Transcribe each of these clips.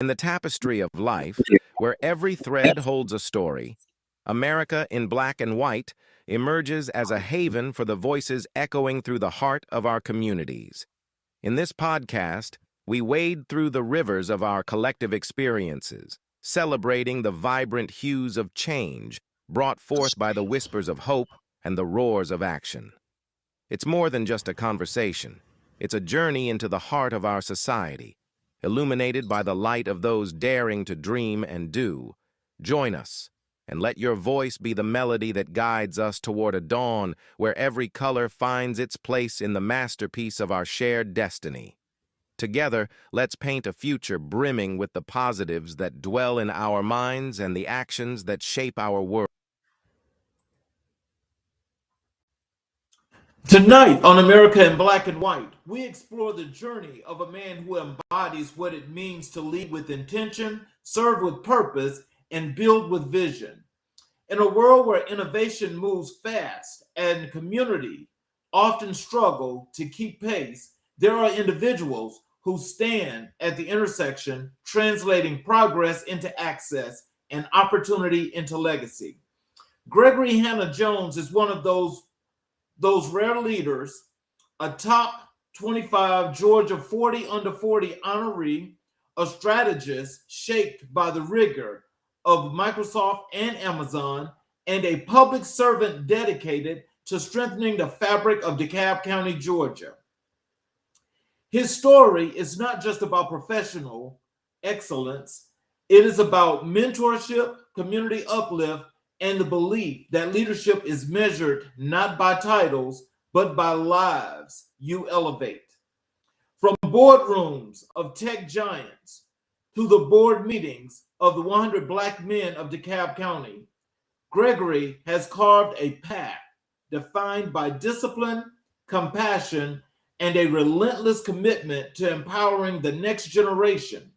In the tapestry of life, where every thread holds a story, America in Black and White emerges as a haven for the voices echoing through the heart of our communities. In this podcast, we wade through the rivers of our collective experiences, celebrating the vibrant hues of change brought forth by the whispers of hope and the roars of action. It's more than just a conversation. It's a journey into the heart of our society, illuminated by the light of those daring to dream and do. Join us, and let your voice be the melody that guides us toward a dawn where every color finds its place in the masterpiece of our shared destiny. Together, let's paint a future brimming with the positives that dwell in our minds and the actions that shape our world. Tonight on America in Black and White, we explore the journey of a man who embodies what it means to lead with intention, serve with purpose, and build with vision. In a world where innovation moves fast and community often struggle to keep pace, there are individuals who stand at the intersection, translating progress into access and opportunity into legacy. Gregory Hannah-Jones is one of those rare leaders, a top 25 Georgia 40 under 40 honoree, a strategist shaped by the rigor of Microsoft and Amazon, and a public servant dedicated to strengthening the fabric of DeKalb County, Georgia. His story is not just about professional excellence, it is about mentorship, community uplift, and the belief that leadership is measured not by titles, but by lives you elevate. From boardrooms of tech giants to the board meetings of the 100 Black men of DeKalb County, Gregory has carved a path defined by discipline, compassion, and a relentless commitment to empowering the next generation.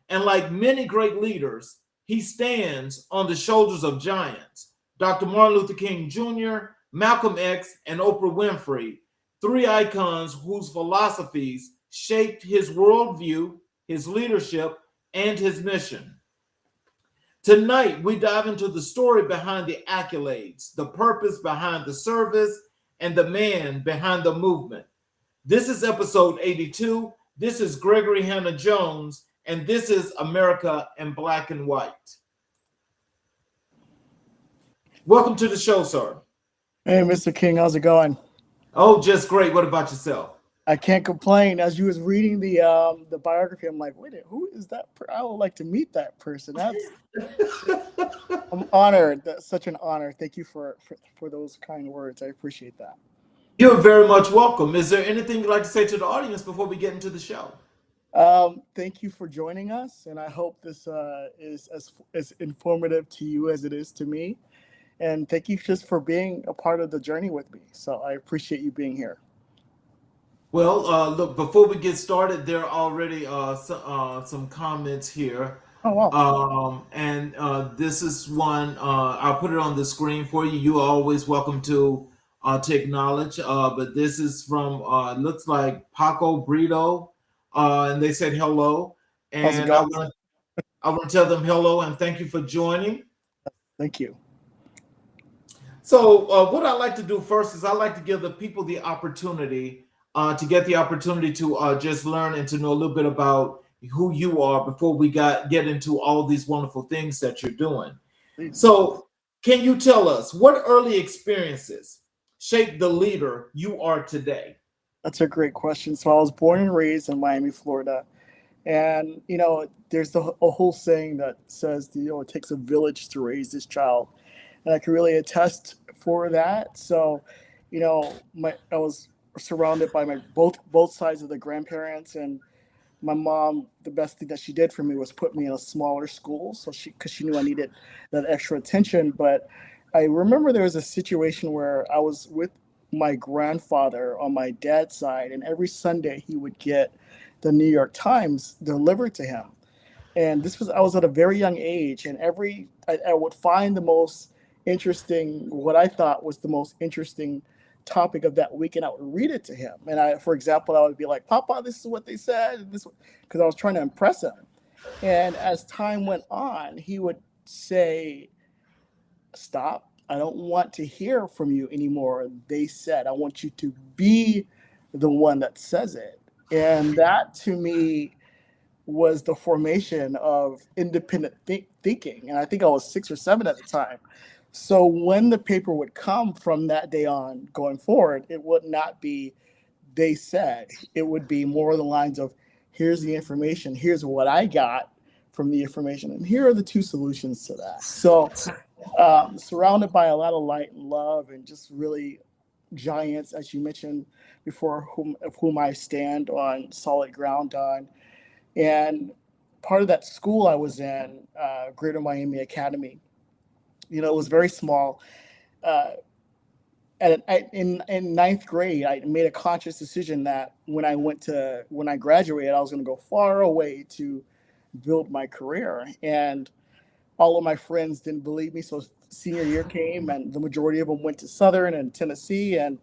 And like many great leaders, he stands on the shoulders of giants: Dr. Martin Luther King Jr., Malcolm X, and Oprah Winfrey, three icons whose philosophies shaped his worldview, his leadership, and his mission. Tonight, we dive into the story behind the accolades, the purpose behind the service, and the man behind the movement. This is episode 82. This is Gregory Hannah-Jones, and this is America in Black and White. Welcome to the show, sir. Hey, Mr. King, how's it going? Oh, just great. What about yourself? I can't complain. As you was reading the biography, I'm like, wait, who is that? I would like to meet that person. I'm honored. That's such an honor. Thank you for those kind words. I appreciate that. You're very much welcome. Is there anything you'd like to say to the audience before we get into the show? Thank you for joining us, and I hope this is as informative to you as it is to me. And thank you just for being a part of the journey with me. So I appreciate you being here. Well, look, before we get started, there are already some comments here. Oh, wow. And this is one, I'll put it on the screen for you. You are always welcome to acknowledge. But this is from, looks like Paco Brito. And they said hello. And I want to tell them hello and thank you for joining. Thank you. So what I like to do first is I like to give the people the opportunity to get the opportunity to just learn and to know a little bit about who you are before we get into all these wonderful things that you're doing. So can you tell us what early experiences shaped the leader you are today? That's a great question. So I was born and raised in Miami, Florida. And, there's a whole saying that says, it takes a village to raise this child. And I can really attest for that. So, I was surrounded by both sides of the grandparents, and my mom, the best thing that she did for me was put me in a smaller school. So because she knew I needed that extra attention. But I remember there was a situation where I was with my grandfather on my dad's side, and every Sunday he would get the New York Times delivered to him. And I was at a very young age, and I would find the most interesting, what I thought was the most interesting topic of that week, and I would read it to him. And for example, I would be like, "Papa, this is what they said," because I was trying to impress him. And as time went on, he would say, stop. I don't want to hear from you anymore. They said, I want you to be the one that says it. And that to me was the formation of independent thinking. And I think I was 6 or 7 at the time. So when the paper would come from that day on going forward, it would not be they said, it would be more of the lines of here's the information, here's what I got from the information, and here are the 2 solutions to that. So surrounded by a lot of light and love and just really giants, as you mentioned before, of whom I stand on solid ground on. And part of that school I was in, Greater Miami Academy, it was very small. Uh, in ninth grade, I made a conscious decision that when I graduated, I was going to go far away to build my career. And all of my friends didn't believe me. So senior year came, and the majority of them went to Southern and Tennessee, and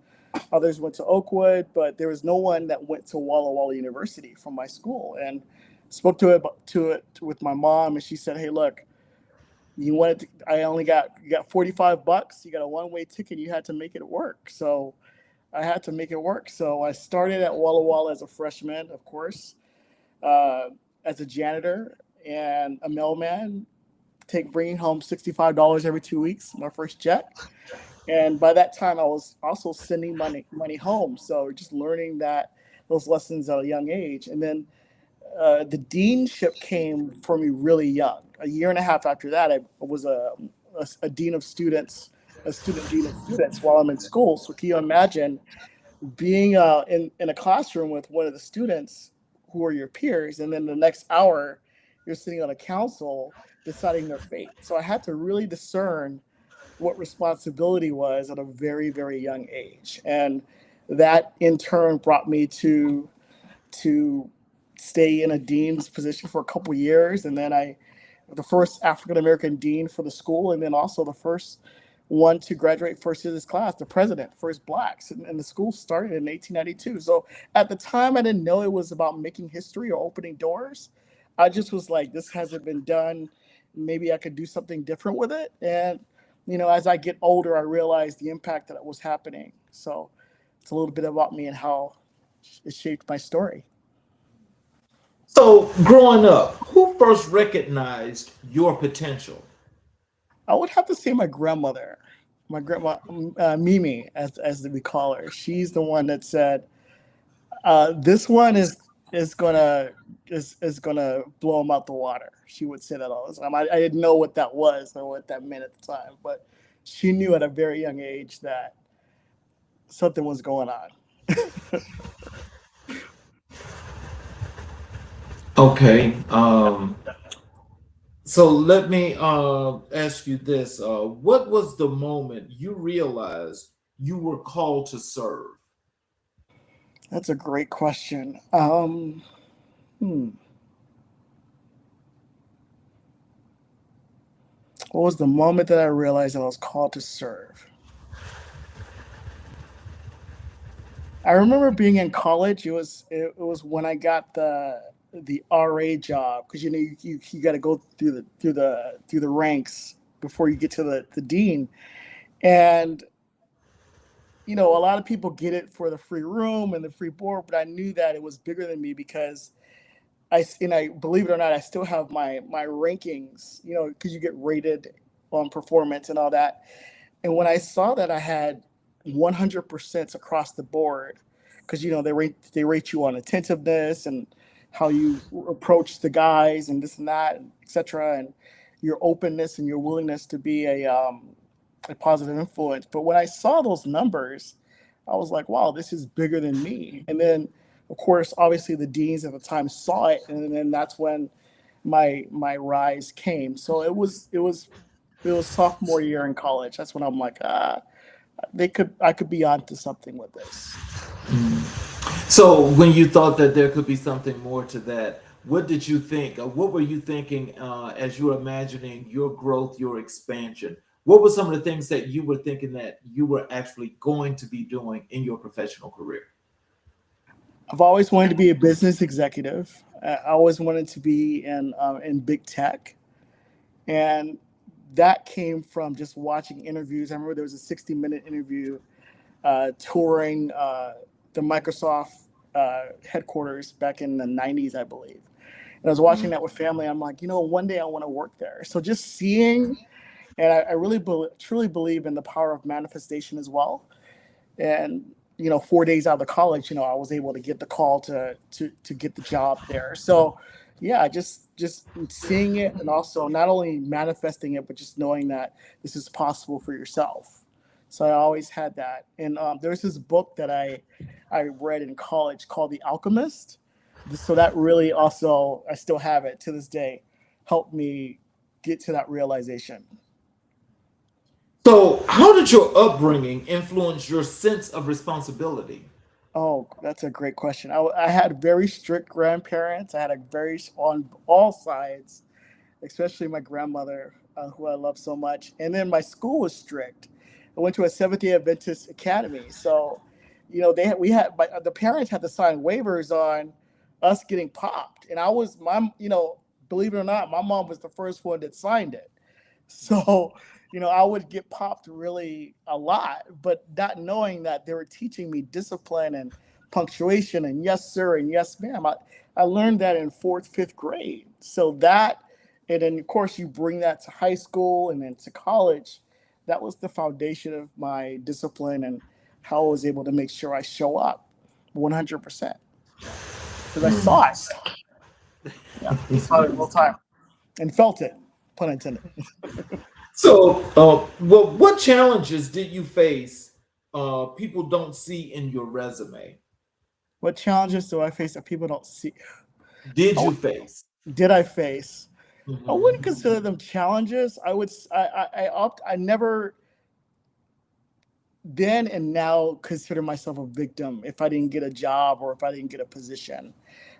others went to Oakwood. But there was no one that went to Walla Walla University from my school. And spoke to it with my mom, and she said, "Hey, look, I only got you got $45. You got a one-way ticket. You had to make it work." So I had to make it work. So I started at Walla Walla as a freshman, of course, uh, as a janitor and a mailman, bringing home $65 every 2 weeks, my first check. And by that time, I was also sending money home. So just learning those lessons at a young age. And then the deanship came for me really young. A year and a half after that, I was a dean of students, a student dean of students while I'm in school. So can you imagine being in a classroom with one of the students who are your peers, and then the next hour you're sitting on a council deciding their fate? So I had to really discern what responsibility was at a very, very young age. And that in turn brought me to stay in a dean's position for a couple years, and then the first African American dean for the school, and then also the first one to graduate first in his class, the president, first blacks, and the school started in 1892. So at the time, I didn't know it was about making history or opening doors. I just was like, this hasn't been done. Maybe I could do something different with it. And as I get older, I realized the impact that was happening. So it's a little bit about me and how it shaped my story. So, growing up, who first recognized your potential? I would have to say my grandmother, my grandma, Mimi, as we call her. She's the one that said, "This one is gonna is gonna blow him out the water." She would say that all the time. I didn't know what that was or what that meant at the time, but she knew at a very young age that something was going on. Okay. So let me ask you this: what was the moment you realized you were called to serve? That's a great question. Hmm. What was the moment that I realized that I was called to serve? I remember being in college. It was when I got the RA job, because you got to go through the ranks before you get to the dean. And a lot of people get it for the free room and the free board, but I knew that it was bigger than me because I believe it or not, I still have my rankings. Because you get rated on performance and all that. And when I saw that I had 100% across the board, because they rate you on attentiveness and how you approach the guys and this and that, and etc., and your openness and your willingness to be a positive influence. But when I saw those numbers, I was like, wow, this is bigger than me. And then, of course, obviously the deans at the time saw it, and then that's when my rise came. So it was sophomore year in college. That's when I'm like, I could be onto something with this. So, when you thought that there could be something more to that, what did you think? What were you thinking as you were imagining your growth, your expansion? What were some of the things that you were thinking that you were actually going to be doing in your professional career? I've always wanted to be a business executive. I always wanted to be in big tech, and that came from just watching interviews. I remember there was a 60-minute interview touring the Microsoft headquarters back in the 90s, I believe. And I was watching that with family. I'm like, one day I want to work there. So just seeing, and I really truly believe in the power of manifestation as well. And 4 days out of college, I was able to get the call to get the job there. So yeah, just seeing it, and also not only manifesting it, but just knowing that this is possible for yourself. So I always had that. And there's this book that I read in college called The Alchemist. So that really also, I still have it to this day, helped me get to that realization. So, how did your upbringing influence your sense of responsibility? Oh, that's a great question. I had very strict grandparents. I had a very, on all sides, especially my grandmother, who I love so much. And then my school was strict. I went to a Seventh-day Adventist academy. So, the parents had to sign waivers on us getting popped. And believe it or not, my mom was the first one that signed it. So, I would get popped really a lot, but not knowing that they were teaching me discipline and punctuation and yes, sir, and yes, ma'am. I learned that in fourth, fifth grade. So that, and then of course you bring that to high school and then to college. That was the foundation of my discipline and how I was able to make sure I show up 100%. Because I saw it. Yeah, I saw it all the time and felt it, pun intended. So, what challenges did you face people don't see in your resume? What challenges do I face that people don't see? Did you Oh, face? did I face? I Mhm. wouldn't consider them challenges. I never then and now consider myself a victim if I didn't get a job or if I didn't get a position.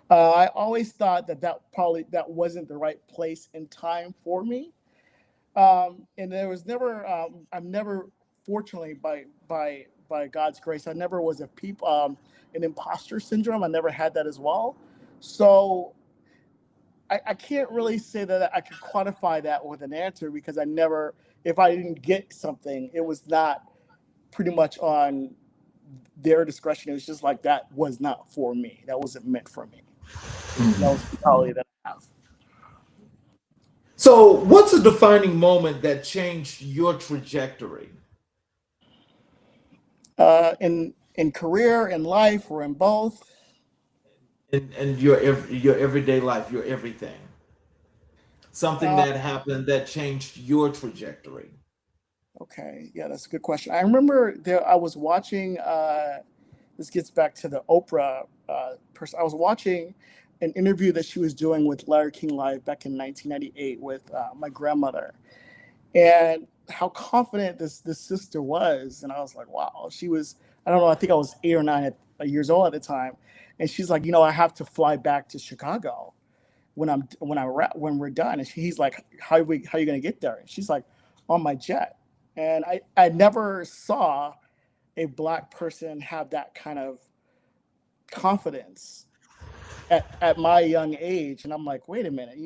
I always thought that wasn't the right place and time for me. And there was never, I'm never, fortunately, by God's grace, I never was an imposter syndrome. I never had that as well. So I can't really say that I could quantify that with an answer, because if I didn't get something, it was not pretty much on their discretion. It was just like, that was not for me. That wasn't meant for me. And that was the mentality that I have. So, what's a defining moment that changed your trajectory? In career, in life, or in both. In your everyday life, your everything. Something Uh, that happened that changed your trajectory. Okay, yeah, that's a good question. I remember I was watching. This gets back to the Oprah person. I was watching an interview that she was doing with Larry King Live back in 1998 with my grandmother, and how confident this sister was. And I was like, wow, she was. I don't know. I think I was 8 or 9 years old at the time, and she's like, I have to fly back to Chicago when we're done. And he's like, how are you gonna get there? And she's like, on my jet. And I never saw a Black person have that kind of confidence at my young age. And I'm like, wait a minute,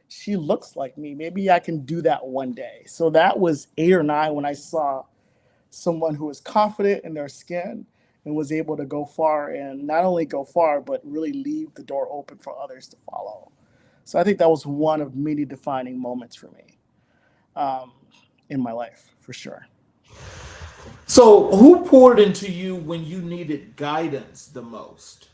she looks like me. Maybe I can do that one day. So that was 8 or 9 when I saw someone who was confident in their skin and was able to go far, and not only go far, but really leave the door open for others to follow. So I think that was one of many defining moments for me, um, in my life, for sure. So, who poured into you when you needed guidance the most?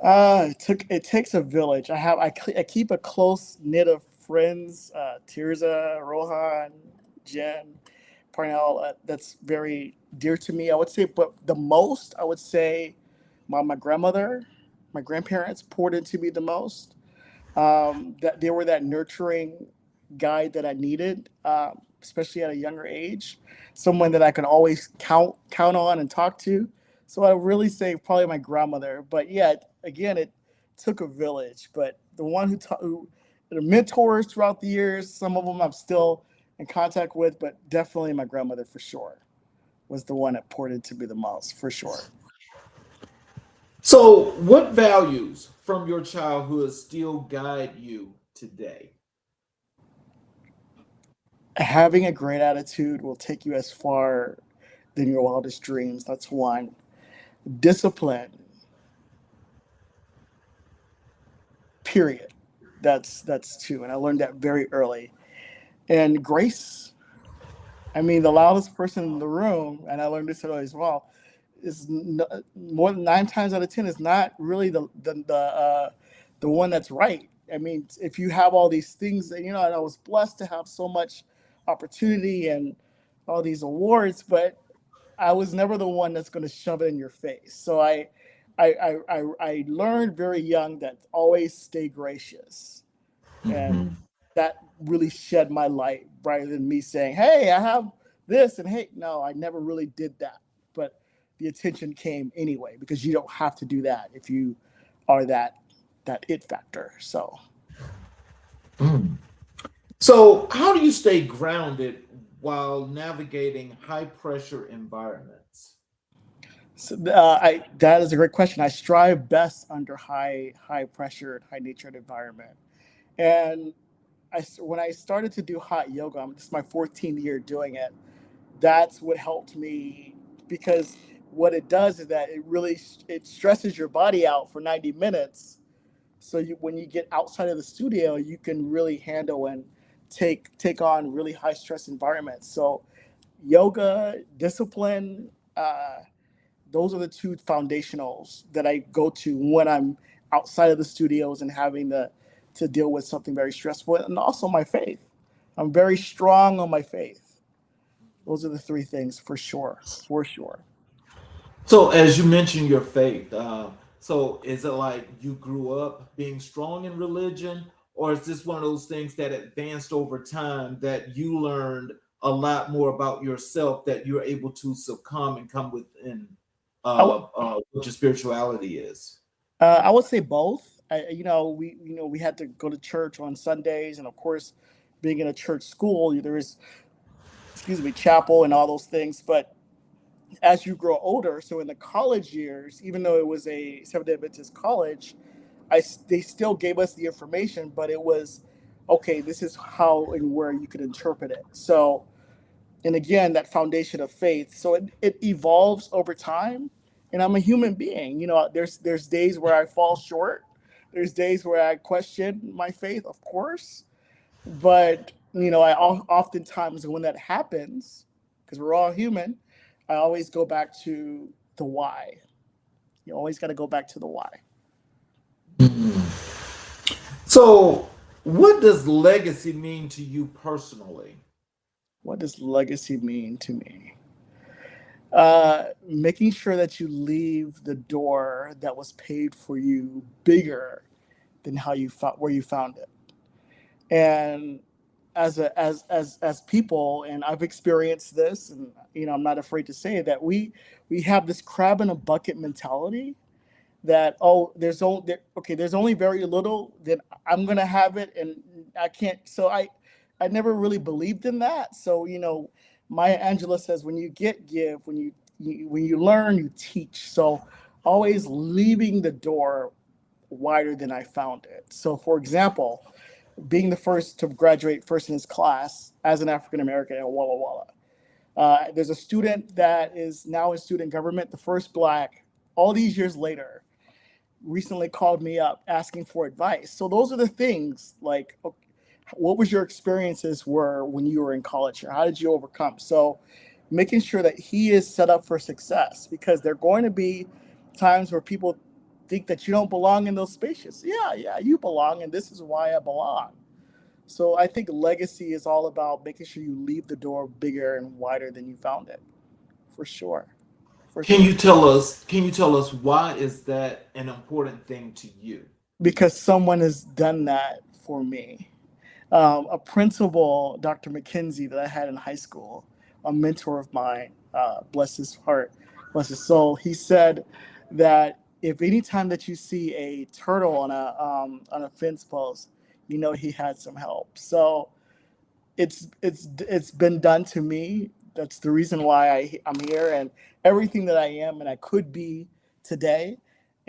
It takes a village. I keep a close knit of friends, Tirza, Rohan, Jen, Parnell. That's very dear to me, I would say. But the most, I would say, my grandmother, my grandparents poured into me the most. That they were that nurturing guide that I needed, especially at a younger age, someone that I could always count on and talk to. So I really say probably my grandmother. But yeah, again, it took a village. But the one the mentors throughout the years, some of them I'm still in contact with, but definitely my grandmother for sure was the one that poured into me the most, for sure. So, what values from your childhood still guide you today? Having a great attitude will take you as far than your wildest dreams. That's one. Discipline, period. That's two. And I learned that very early. And grace. I mean, the loudest person in the room, and I learned this early as well, is more than 9 times out of 10 is not really the one that's right. I mean, if you have all these things, and I was blessed to have so much opportunity and all these awards, but I was never the one that's going to shove it in your face. So I learned very young that always stay gracious, and that really shed my light brighter than me saying, "Hey, I have this," and hey, no, I never really did that. But the attention came anyway because you don't have to do that if you are that it factor. So. So, how do you stay grounded while navigating high pressure environments? So that is a great question. I strive best under high pressure, high natured environment. And when I started to do hot yoga, this is my 14th year doing it. That's what helped me, because what it does is that it stresses your body out for 90 minutes. So when you get outside of the studio, you can really handle and take on really high stress environments. So yoga, discipline, those are the two foundationals that I go to when I'm outside of the studios and having to deal with something very stressful, and also my faith. I'm very strong on my faith. Those are the three things for sure, for sure. So, as you mentioned your faith, so is it like you grew up being strong in religion, or is this one of those things that advanced over time that you learned a lot more about yourself that you're able to succumb and come within what your spirituality is? I would say both. We had to go to church on Sundays, and of course, being in a church school, there is, chapel and all those things. But as you grow older, so in the college years, even though it was a Seventh-day Adventist college, they still gave us the information, but it was okay. This is how and where you could interpret it. So, and again, that foundation of faith. So it evolves over time, and I'm a human being. There's days where I fall short. There's days where I question my faith, of course, but I oftentimes when that happens, because we're all human, I always go back to the why. You always got to go back to the why. So, what does legacy mean to you personally? What does legacy mean to me? Making sure that you leave the door that was paid for you bigger than how you found where you found it. And as people, and I've experienced this, and I'm not afraid to say that we have this crab in a bucket mentality that, oh, there's only very little, then I'm gonna have it, and I can't. So I never really believed in that. So Maya Angelou says, when you give, when you learn, you teach. So always leaving the door wider than I found it. So for example, being the first to graduate first in his class as an African American at Walla Walla. There's a student that is now in student government, the first Black, all these years later, recently called me up asking for advice. So those are the things, like, what was your experiences were when you were in college, or how did you overcome? So making sure that he is set up for success, because there are going to be times where people think that you don't belong in those spaces. Yeah, you belong, and this is why I belong. So I think legacy is all about making sure you leave the door bigger and wider than you found it. For sure. For Can sure. you tell us? Can you tell us why is that an important thing to you? Because someone has done that for me. A principal, Dr. McKenzie, that I had in high school, a mentor of mine, bless his heart, bless his soul, he said that if any time that you see a turtle on a fence post, he had some help. So it's been done to me. That's the reason why I'm here, and everything that I am and I could be today.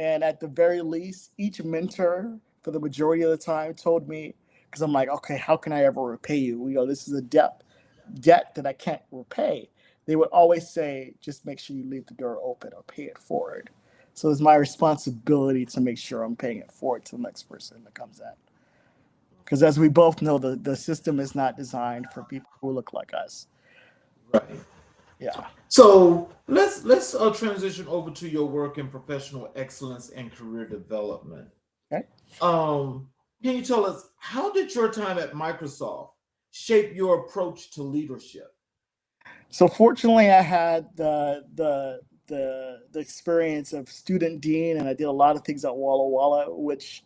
And at the very least, each mentor for the majority of the time told me, because I'm like, okay, how can I ever repay you? This is a debt that I can't repay. They would always say, just make sure you leave the door open or pay it forward. So it's my responsibility to make sure I'm paying it forward to the next person that comes in. Because as we both know, the system is not designed for people who look like us. Right. Yeah. So let's transition over to your work in professional excellence and career development. Okay. Can you tell us, how did your time at Microsoft shape your approach to leadership? So fortunately, I had the experience of student dean, and I did a lot of things at Walla Walla, which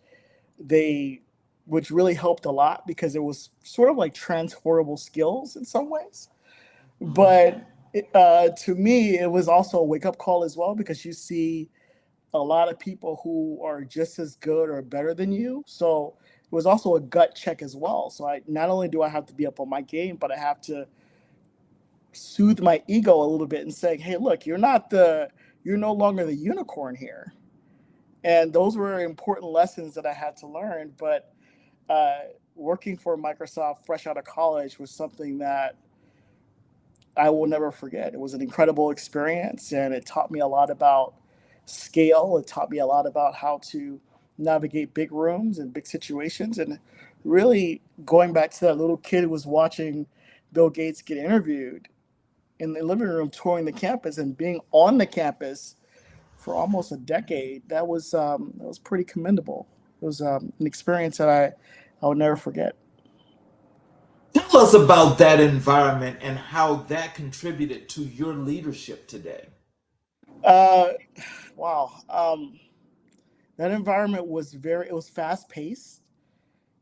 really helped a lot because it was sort of like transferable skills in some ways. But to me, it was also a wake up call as well, because you see a lot of people who are just as good or better than you. So it was also a gut check as well. So not only do I have to be up on my game, but I have to soothe my ego a little bit and say, hey, look, you're no longer the unicorn here. And those were important lessons that I had to learn. But working for Microsoft fresh out of college was something that I will never forget. It was an incredible experience, and it taught me a lot about scale. It taught me a lot about how to navigate big rooms and big situations. And really going back to that little kid who was watching Bill Gates get interviewed in the living room, touring the campus and being on the campus for almost a decade, that was pretty commendable. It was an experience that I would never forget. Tell us about that environment and how that contributed to your leadership today. Wow. That environment was it was fast paced.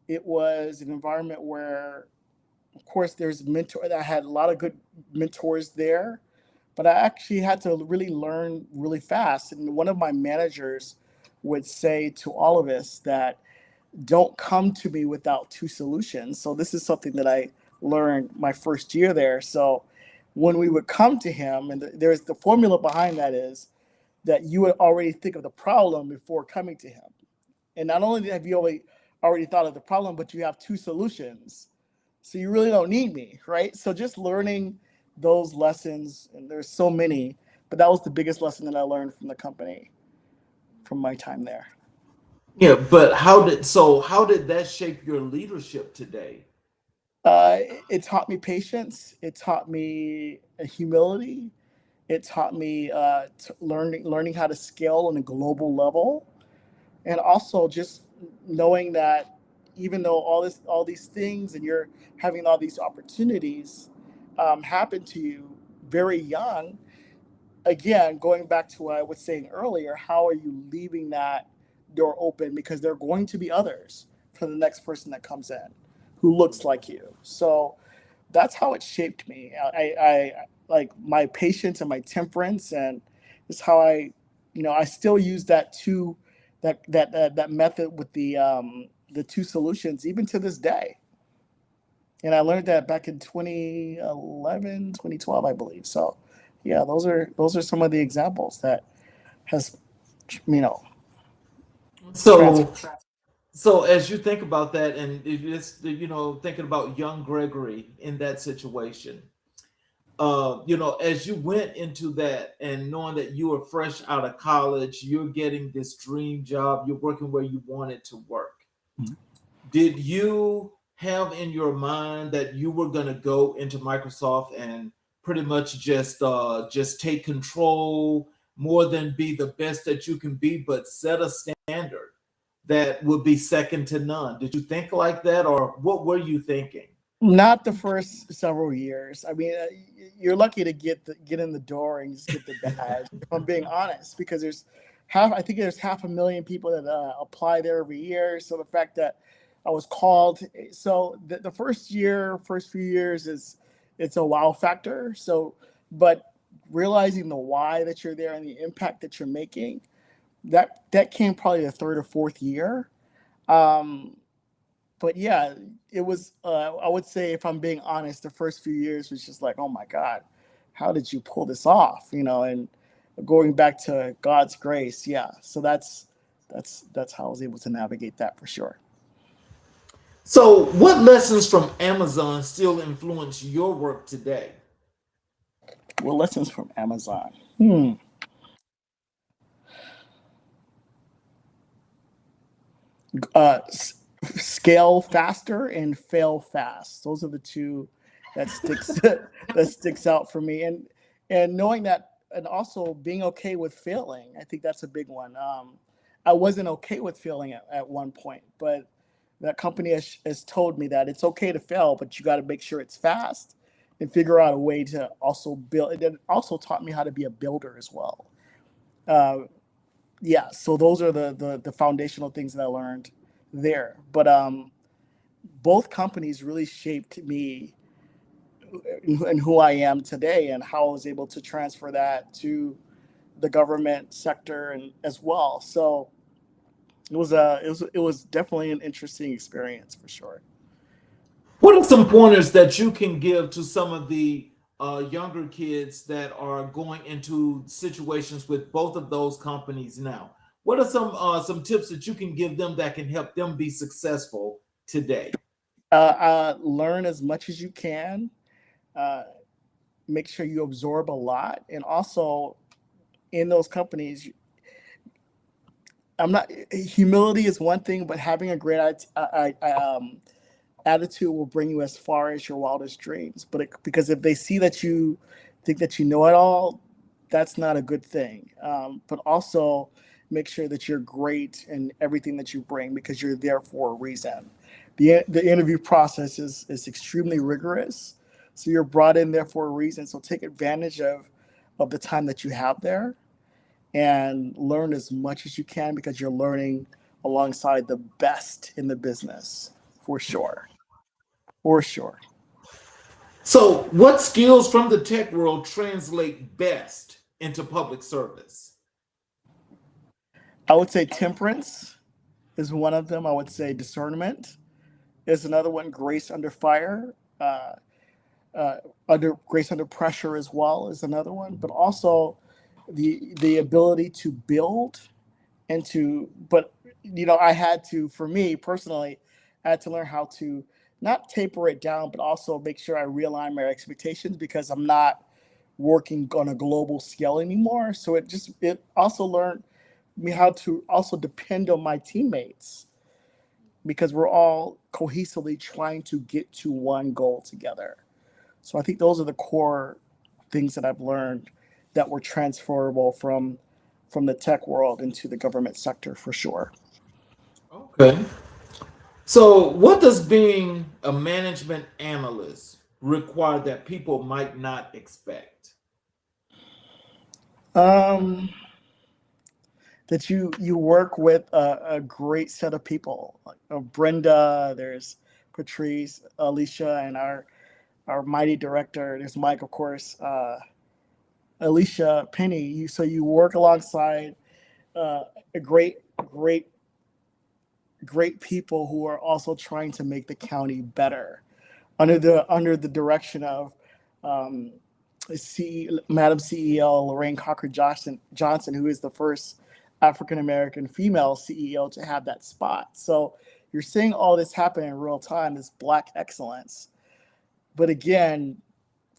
It was an environment where, of course, I had a lot of good mentors there, but I actually had to really learn really fast. And one of my managers would say to all of us that don't come to me without two solutions. So this is something that I learned my first year there. So when we would come to him, and there's the formula behind that is that you would already think of the problem before coming to him. And not only have you already thought of the problem, but you have two solutions. So you really don't need me, right? So just learning those lessons, and there's so many, but that was the biggest lesson that I learned from the company, from my time there. Yeah, but how did that shape your leadership today? It taught me patience. It taught me humility. It taught me learning how to scale on a global level, and also just knowing that even though all these things and you're having all these opportunities happen to you very young, again, going back to what I was saying earlier, how are you leaving that door open? Because there are going to be others for the next person that comes in who looks like you. So that's how it shaped me. I like my patience and my temperance, and it's how I still use that that method with the two solutions even to this day. And I learned that back in 2011, 2012, I believe. So yeah, those are some of the examples that has you know So transferred. so as you think about that, and if it's thinking about young Gregory in that situation, as you went into that and knowing that you were fresh out of college, you're getting this dream job, you're working where you wanted to work. Mhm. Did you have in your mind that you were going to go into Microsoft and pretty much just take control more than be the best that you can be, but set a standard that would be second to none? Did you think like that, or what were you thinking? Not the first several years. I mean, you're lucky to get in the door and just get the badge. If I'm being honest, because I think there's 500,000 people that apply there every year. So the fact that I was called, so the first few years it's a wow factor. So, but realizing the why that you're there and the impact that you're making, that came probably the third or fourth year. Um, but yeah, it was. I would say, if I'm being honest, the first few years was just like, oh my god, how did you pull this off? And going back to God's grace, yeah. So that's how I was able to navigate that for sure. So, what lessons from Amazon still influence your work today? Well, lessons from Amazon. Hmm. Scale faster and fail fast. Those are the two that sticks that sticks out for me. And knowing that, and also being okay with failing. I think that's a big one. I wasn't okay with failing at one point, but that company has told me that it's okay to fail, but you got to make sure it's fast and figure out a way to also build. It also taught me how to be a builder as well. Uh, yeah, so those are the foundational things that I learned there. But both companies really shaped me and who I am today, and how I was able to transfer that to the government sector and as well. So it was definitely an interesting experience for sure. What are some pointers that you can give to some of the younger kids that are going into situations with both of those companies now? What are some tips that you can give them that can help them be successful today? Learn as much as you can. Uh, Make sure you absorb a lot, and also in those companies, I'm not. Humility is one thing, but having a great attitude will bring you as far as your wildest dreams. Because if they see that you think that you know it all, that's not a good thing. But also make sure that you're great in everything that you bring, because you're there for a reason. The interview process is extremely rigorous, so you're brought in there for a reason. So take advantage of the time that you have there, and learn as much as you can, because you're learning alongside the best in the business for sure. For sure. So, what skills from the tech world translate best into public service? I would say temperance is one of them. I would say discernment is another one. Grace under fire, uh, under grace under pressure as well is another one. But also the ability to build and to, but I had to, for me personally, I had to learn how to not taper it down, but also make sure I realign my expectations, because I'm not working on a global scale anymore. So it also learned me how to also depend on my teammates, because we're all cohesively trying to get to one goal together. So I think those are the core things that I've learned that were transferable from the tech world into the government sector for sure. Okay. So, what does being a management analyst require that people might not expect? Um, that you work with a great set of people, like Brenda, there's Patrice, Alicia, and our mighty director. There's Mike, of course. Alicia, Penny. So you work alongside a great people who are also trying to make the county better, under the direction of um, Madam CEO Lorraine Cochran Johnson, who is the first African American female CEO to have that spot. So you're seeing all this happen in real time, this Black excellence. But again,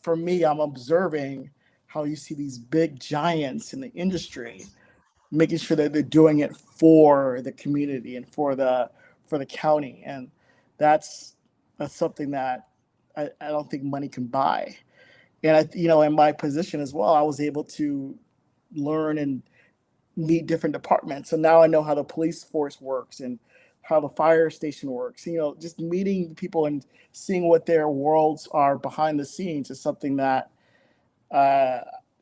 for me, I'm observing how you see these big giants in the industry making sure that they're doing it for the community and for the county, and that's that's something that I don't think money can buy. And in my position as well, I was able to learn and meet different departments. So now I know how the police force works and how the fire station works. Just meeting people and seeing what their worlds are behind the scenes is something that uh,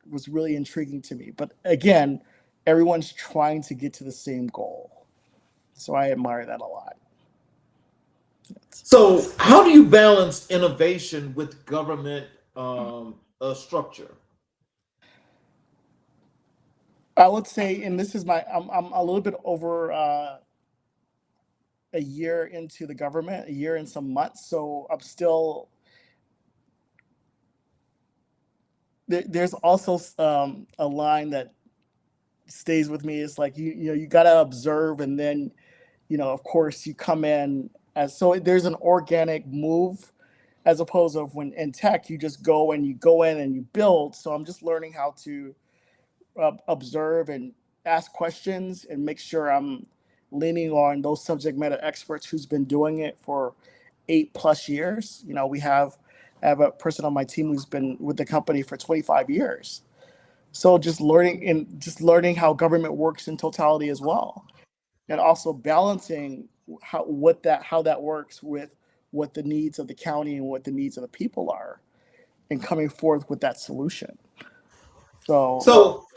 was really intriguing to me. But again, everyone's trying to get to the same goal. So I admire that a lot. So, how do you balance innovation with government structure? I would say, and this is I'm a little bit over a year into the government, a year and some months. So I'm still, there's also a line that stays with me is like you got to observe, and then of course you come in as, so there's an organic move, as opposed to when in tech you just go in and you build. So I'm just learning how to observe and ask questions and make sure I'm leaning on those subject matter experts who's been doing it for 8+ years. I have a person on my team who's been with the company for 25 years. So just learning how government works in totality as well, and also balancing how that works with what the needs of the county and what the needs of the people are, and coming forth with that solution. So So,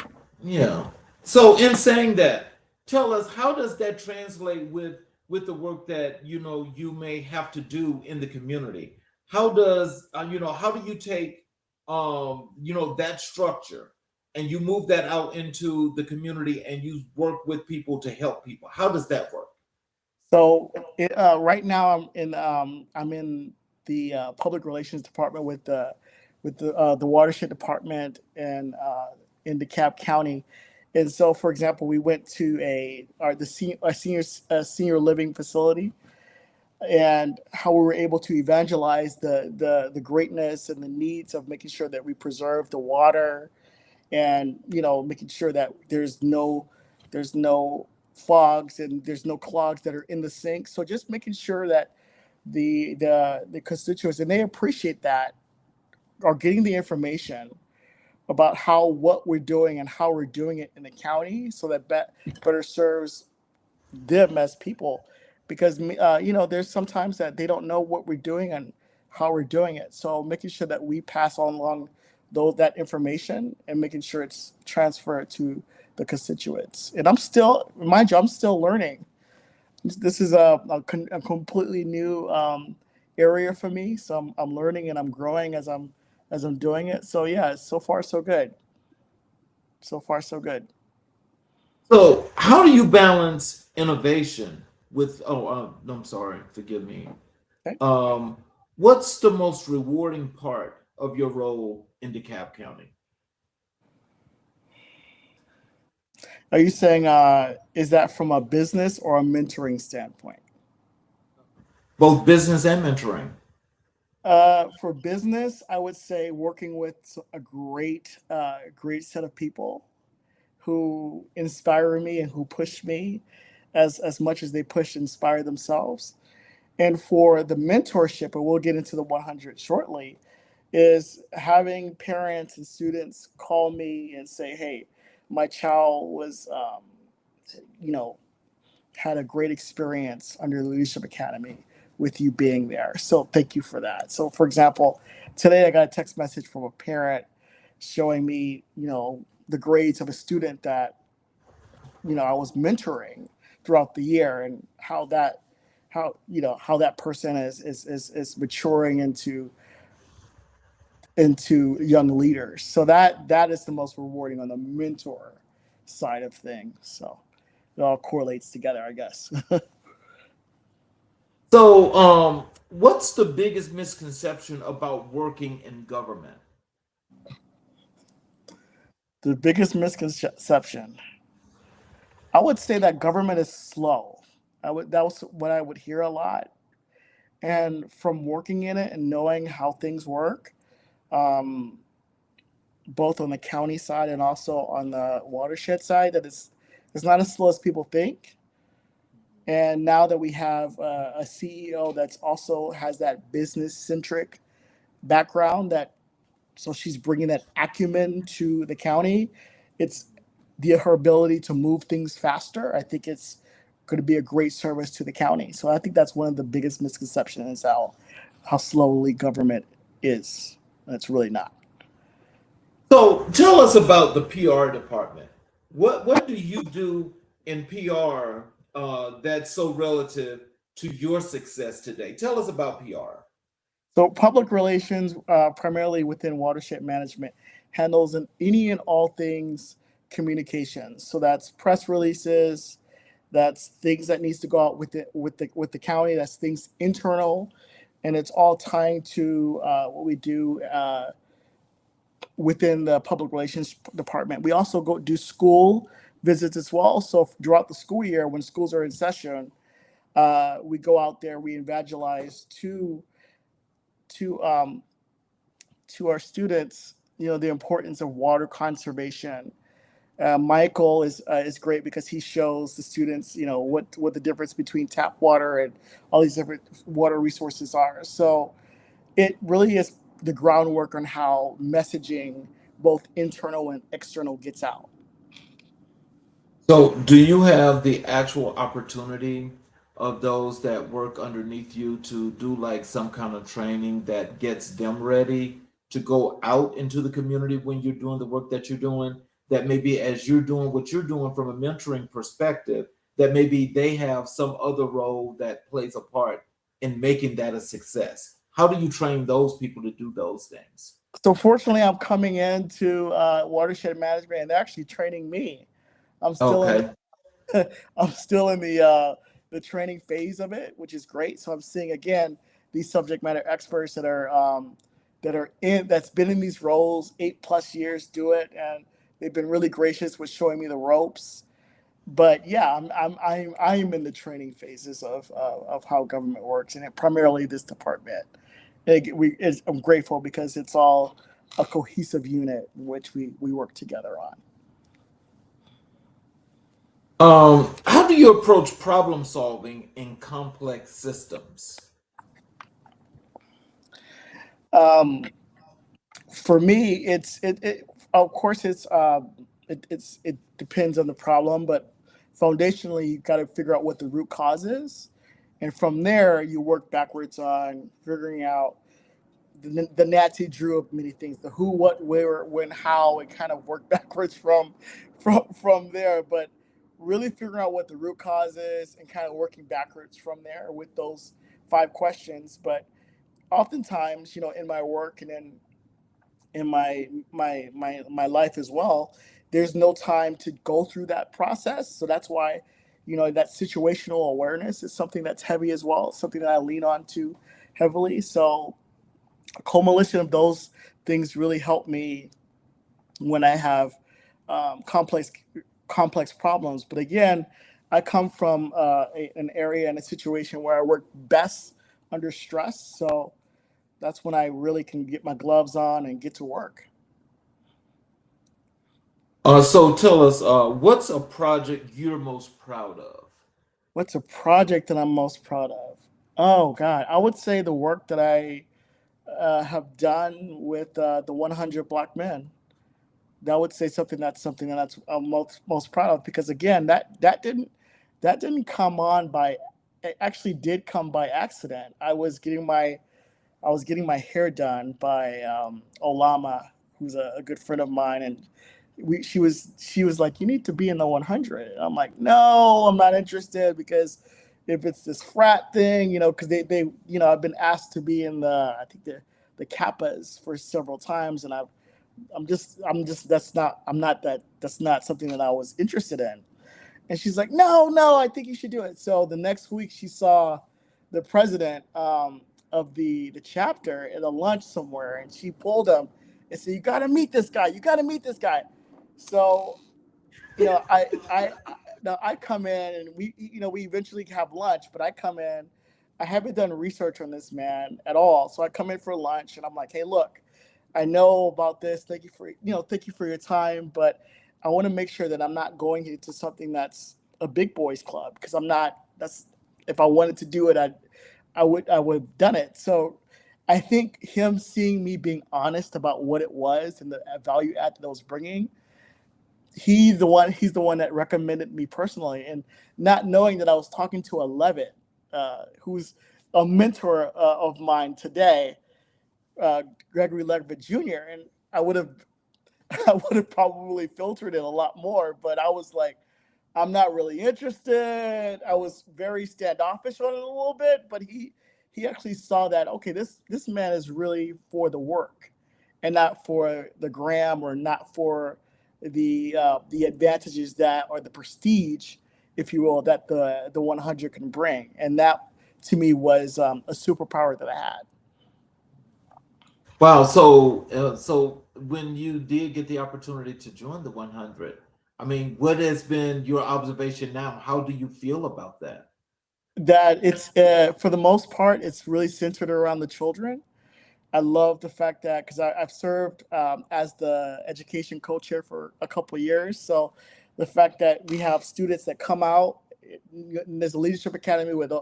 yeah. So, in saying that, tell us, how does that translate with the work that you may have to do in the community? How does how do you take that structure and you move that out into the community and you work with people to help people? How does that work? right now I'm in the public relations department with the watershed department, and in DeKalb County. And so, for example, we went to a senior living facility, and how we were able to evangelize the greatness and the needs of making sure that we preserve the water, and making sure that there's no fogs and there's no clogs that are in the sink. So just making sure that the constituents, and they appreciate that, are getting the information about what we're doing and how we're doing it in the county, so that better serves them as people. Because there's sometimes that they don't know what we're doing and how we're doing it. So making sure that we pass on along that information, and making sure it's transferred to the constituents. And mind you, I'm still learning. This is a completely new area for me. So I'm learning and I'm growing as I'm doing it. So yeah, so far so good. So far so good. So, how do you balance innovation with? Oh, no, I'm sorry. Forgive me. Okay. Um, what's the most rewarding part of your role in DeKalb County? Are you saying is that from a business or a mentoring standpoint? Both business and mentoring. For business, I would say working with a great set of people who inspire me and who push me as much as they push and inspire themselves. And for the mentorship, and we'll get into the 100 shortly, is having parents and students call me and say, "Hey, my child was, you know, had a great experience under the Leadership Academy with you being there. So thank you for that." So, for example, today I got a text message from a parent showing me, the grades of a student that, I was mentoring throughout the year, and how that person is maturing into young leaders. So that is the most rewarding on the mentor side of things. So it all correlates together, I guess. So, what's the biggest misconception about working in government? The biggest misconception, I would say that government is slow. That was what I would hear a lot. And from working in it and knowing how things work, um, both on the county side and also on the watershed side, that it's not as slow as people think. And now that we have a CEO that's also has that business centric background, so she's bringing that acumen to the county. It's her ability to move things faster. I think it's going to be a great service to the county. So I think that's one of the biggest misconceptions, is how slowly government is. And it's really not. So, tell us about the PR department. What do you do in PR that's so relative to your success today? Tell us about PR. So public relations, primarily within watershed management, handles any and all things communications. So that's press releases, that's things that needs to go out with the county, that's things internal, and it's all tying to what we do within the public relations department. We also go do school visits as well. So throughout the school year, when schools are in session, we go out there, we evangelize to to our students, the importance of water conservation. Michael is great because he shows the students, what the difference between tap water and all these different water resources are. So it really is the groundwork on how messaging, both internal and external, gets out. So, do you have the actual opportunity of those that work underneath you to do like some kind of training that gets them ready to go out into the community when you're doing the work that you're doing? That maybe as you're doing what you're doing from a mentoring perspective, that maybe they have some other role that plays a part in making that a success. How do you train those people to do those things? So fortunately, I'm coming into watershed management, and they're actually training me. I'm still in Okay. I'm still in the training phase of it, which is great. So I'm seeing again these subject matter experts that's been in these roles 8+ years do it, and they've been really gracious with showing me the ropes. But yeah, I'm in the training phases of how government works, and primarily this department. I'm grateful because it's all a cohesive unit in which we work together on. How do you approach problem solving in complex systems? Um, for me, it of course it depends on the problem, but foundationally you got to figure out what the root cause is, and from there you work backwards on figuring out the Nancy Drew of many things, the who, what, where, when, how, and kind of work backwards from there. But really figuring out what the root cause is and kind of working backwards from there with those 5 questions. But oftentimes, in my work and in my life as well, there's no time to go through that process. So that's why, that situational awareness is something that's heavy as well. It's something that I lean on to heavily. So a culmination of those things really help me when I have complex problems. But again, I come from an area and a situation where I work best under stress. So that's when I really can get my gloves on and get to work. So tell us, what's a project you're most proud of? What's a project that I'm most proud of? Oh God, I would say the work that I have done with the 100 Black Men. That would say something that's I'm most proud of, because again, that didn't come on by it actually did come by accident. I was getting my hair done by Olama, who's a good friend of mine, and she was like, "You need to be in the 100." And I'm like, "No, I'm not interested, because if it's this frat thing, because they I've been asked to be in I think the Kappas for several times, and I'm just that's not something that I was interested in." And she's like, "No, no, I think you should do it." So the next week, she saw the president of the chapter at a lunch somewhere, and she pulled him and said, "You got to meet this guy. You got to meet this guy." So now I come in, and we eventually have lunch, but I come in, I haven't done research on this man at all. So I come in for lunch, and I'm like, "Hey, look, I know about this. Thank you for your time, but I want to make sure that I'm not going into something that's a big boys club, because I'm not. That's If I wanted to do it, I would have done it." So I think him seeing me being honest about what it was and the value add that I was bringing, he's the one that recommended me personally, and not knowing that I was talking to a Levitt, who's a mentor of mine today, uh, Gregory Levitt Jr. And I would have I would have probably filtered it a lot more, but I was like, I'm not really interested. I was very standoffish on it a little bit, but he actually saw that, okay, this man is really for the work and not for the gram, or not for the advantages that, or the prestige, if you will, that the 100 can bring. And that to me was a superpower that I had. Wow. So when you did get the opportunity to join the 100, I mean, what has been your observation now? How do you feel about that? That it's for the most part, it's really centered around the children. I love the fact that because I've served as the education co-chair for a couple of years. So the fact that we have students that come out, there's a leadership academy with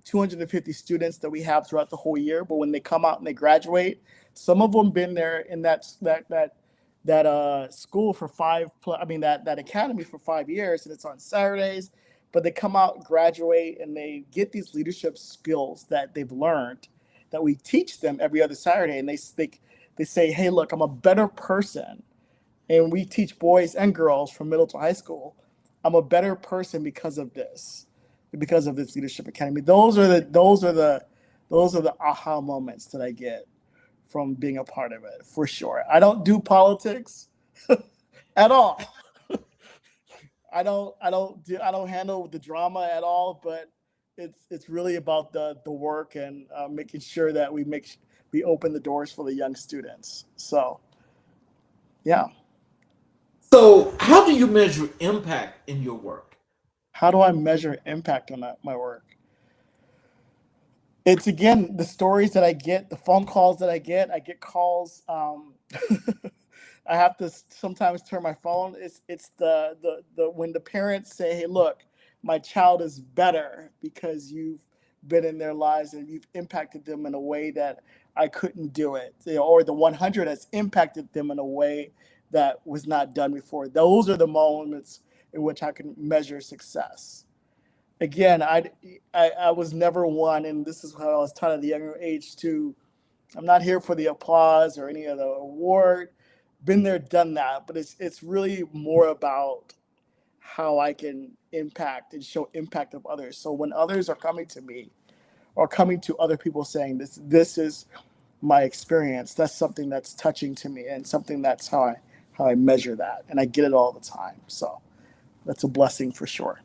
250 students that we have throughout the whole year. But when they come out and they graduate, some of them been there in that school for that academy for 5 years, and it's on Saturdays. But they come out, graduate, and they get these leadership skills that they've learned that we teach them every other Saturday, and they say, "Hey, look, I'm a better person," and we teach boys and girls from middle to high school. I'm a better person because of this leadership academy. Those are the aha moments that I get from being a part of it, for sure. I don't do politics at all. I don't handle the drama at all, but it's really about the work and making sure that we open the doors for the young students. So yeah, So, how do you measure impact in your work? how do I measure impact on my work? It's again the stories that I get, the phone calls that I get. I get calls. I have to sometimes turn my phone. It's the when the parents say, "Hey, look, my child is better because you've been in their lives and you've impacted them in a way that I couldn't do it," or the 100 has impacted them in a way that was not done before. Those are the moments in which I can measure success. Again, I was never one, and this is how I was taught at the younger age too. I'm not here for the applause or any other award. Been there, done that, but it's really more about how I can impact and show impact of others. So when others are coming to me or coming to other people saying this is my experience, that's something that's touching to me and something that's how I measure that, and I get it all the time. So that's a blessing for sure.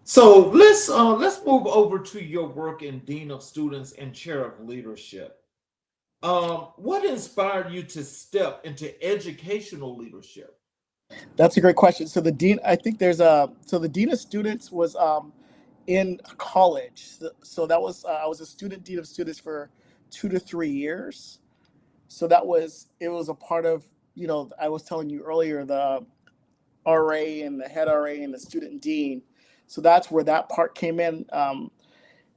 So let's move over to your work in Dean of Students and Chair of Leadership. What inspired you to step into educational leadership? That's a great question. So the dean, I think there's a so the dean of students was in college. So that was I was a student dean of students for 2 to 3 years. So it was a part of I was telling you earlier the RA and the head RA and the student dean. So that's where that part came in.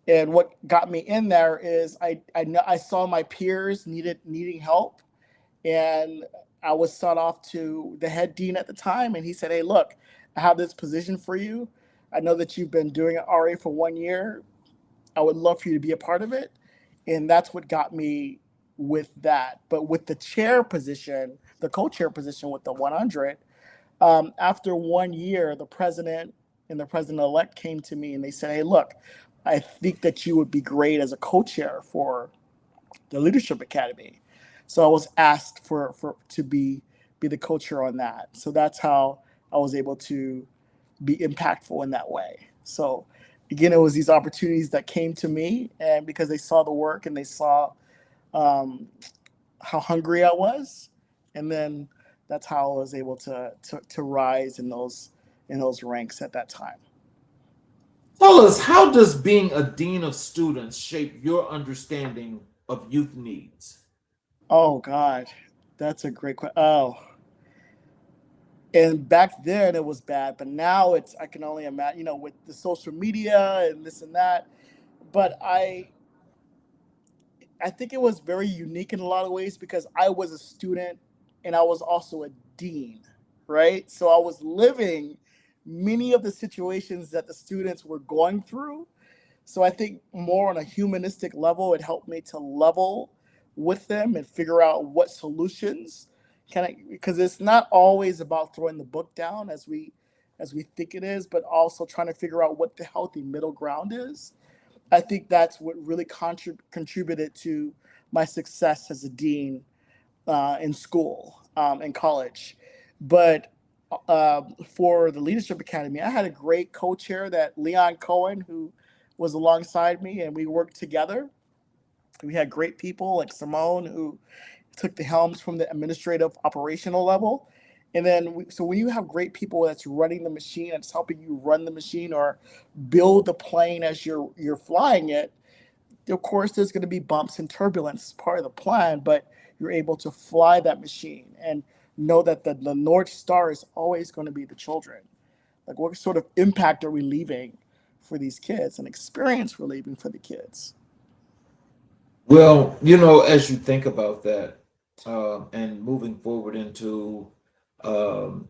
And what got me in there is I saw my peers needing help, and I was sent off to the head dean at the time, and he said, "Hey, look, I have this position for you. I know that you've been doing RA for 1 year. I would love for you to be a part of it." And that's what got me with that. But with the chair position, the co-chair position with the 100, after 1 year, the president and the president-elect came to me and they said, "Hey, look, I think that you would be great as a co-chair for the Leadership Academy." So I was asked for to be the co-chair on that. So that's how I was able to be impactful in that way. So again, it was these opportunities that came to me, and because they saw the work and they saw um, how hungry I was, and then that's how I was able to rise in those ranks at that time. Tell us, how does being a dean of students shape your understanding of youth needs? Oh God, that's a great question. Oh, and back then it was bad, but now I can only imagine, with the social media and this and that. But I think it was very unique in a lot of ways because I was a student and I was also a dean, right? So I was living many of the situations that the students were going through. So I think more on a humanistic level, it helped me to level with them and figure out what solutions can I, because it's not always about throwing the book down as we think it is, but also trying to figure out what the healthy middle ground is. I think that's what really contributed to my success as a dean in school, in college. But for the Leadership Academy, I had a great co-chair, that Leon Cohen, who was alongside me, and we worked together. We had great people like Simone, who took the helms from the administrative operational level, And then, so when you have great people that's running the machine, that's helping you run the machine or build the plane as you're flying it, of course, there's going to be bumps and turbulence as part of the plan, but you're able to fly that machine and know that the North Star is always going to be the children. Like, what sort of impact are we leaving for these kids and experience we're leaving for the kids? Well, as you think about that, and moving forward into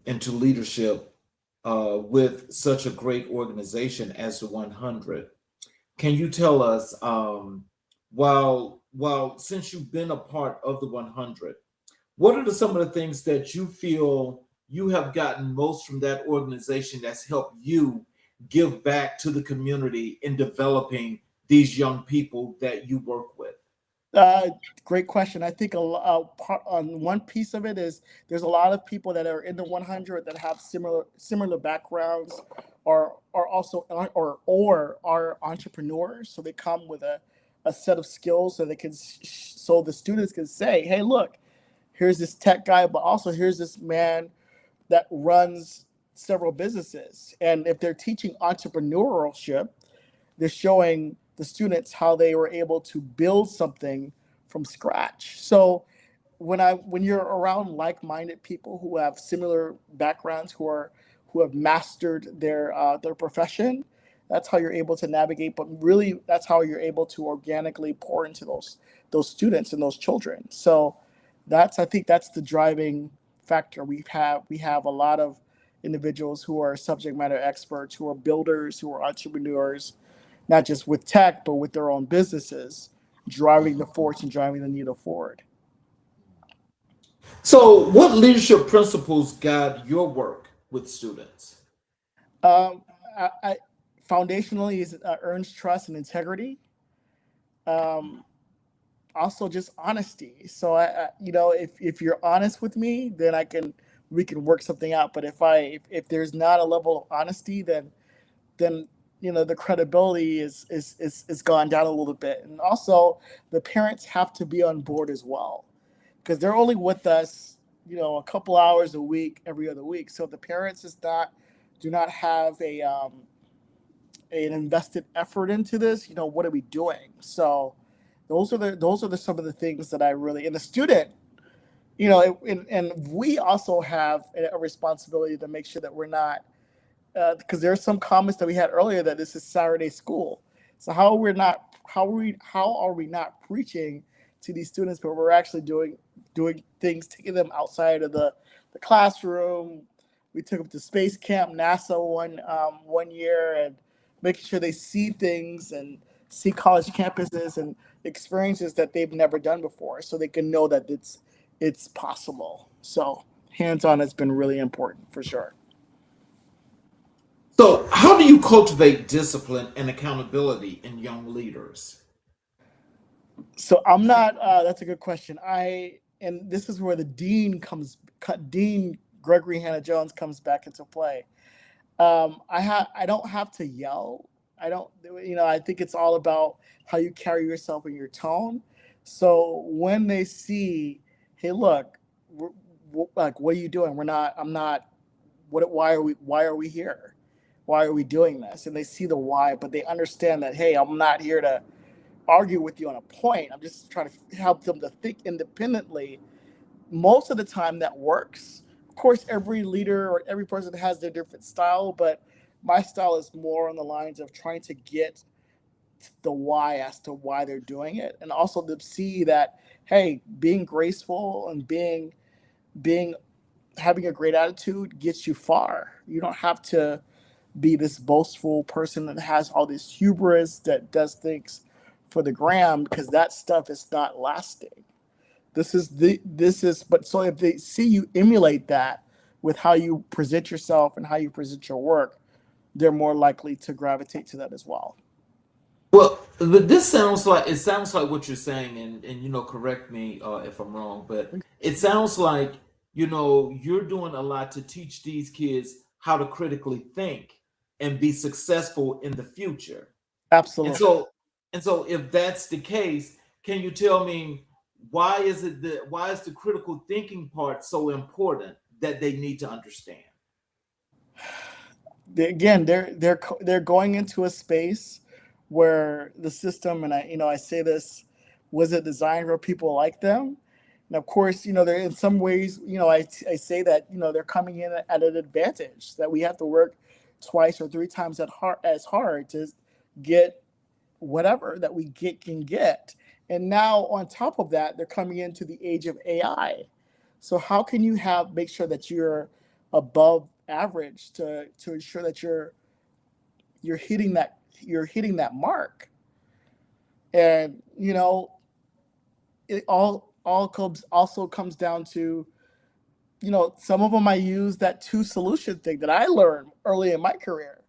leadership with such a great organization as the 100, can you tell us, while since you've been a part of the 100, what are some of the things that you feel you have gotten most from that organization that's helped you give back to the community in developing these young people that you work with? Great question. I think part on one piece of it is there's a lot of people that are in the 100 that have similar backgrounds, or are also or are entrepreneurs. So they come with a set of skills so they can so the students can say, hey, look, here's this tech guy, but also here's this man that runs several businesses. And if they're teaching entrepreneurship, they're showing the students how they were able to build something from scratch. So when you're around like-minded people who have similar backgrounds, who have mastered their profession, that's how you're able to navigate. But really, that's how you're able to organically pour into those students and those children. So I think that's the driving factor. We have a lot of individuals who are subject matter experts, who are builders, who are entrepreneurs, not just with tech, but with their own businesses, driving the force and driving the needle forward. So, what leadership principles guide your work with students? Um, Foundationally is earns trust and integrity. Um, Also, just honesty. So if you're honest with me, then we can work something out. But if there's not a level of honesty, then the credibility is gone down a little bit. And also, the parents have to be on board as well, because they're only with us a couple hours a week, every other week. So if the parents do not have an invested effort into this, what are we doing? So those are some of the things that I really, and the student, and we also have a responsibility to make sure that we're not, because there are some comments that we had earlier that this is Saturday school. So how are we not preaching to these students, but we're actually doing things, taking them outside of the classroom. We took them to space camp, NASA one year, and making sure they see things and see college campuses and experiences that they've never done before, so they can know that it's possible. So hands-on has been really important for sure. So, how do you cultivate discipline and accountability in young leaders? So I'm not. That's a good question. And this is where the Dean Gregory Hannah Jones comes back into play. I don't have to yell. I don't. I think it's all about how you carry yourself and your tone. So when they see, hey, look, like, what are you doing? We're not. I'm not. What? Why are we? Why are we here? Why are we doing this? And they see the why, but they understand that, hey, I'm not here to argue with you on a point. I'm just trying to help them to think independently. Most of the time that works. Of course, every leader or every person has their different style, but my style is more on the lines of trying to get the why as to why they're doing it. And also to see that, hey, being graceful and being having a great attitude gets you far. You don't have to be this boastful person that has all this hubris that does things for the gram, because that stuff is not lasting. But so if they see you emulate that with how you present yourself and how you present your work, they're more likely to gravitate to that as well. Well, but this sounds like what you're saying, and correct me if I'm wrong, but it sounds like you're doing a lot to teach these kids how to critically think and be successful in the future. And Absolutely. so if that's the case, can you tell me why is the critical thinking part so important that they need to understand? Again, they're going into a space where the system, and I say this, was it designed for people like them? And of course, they're in some ways, I say that, they're coming in at an advantage, that we have to work twice or three times as hard to get whatever that we can get. And now on top of that, they're coming into the age of AI. So how can you make sure that you're above average to ensure that you're hitting that mark? And it all comes down to, some of them I use that two solution thing that I learned early in my career.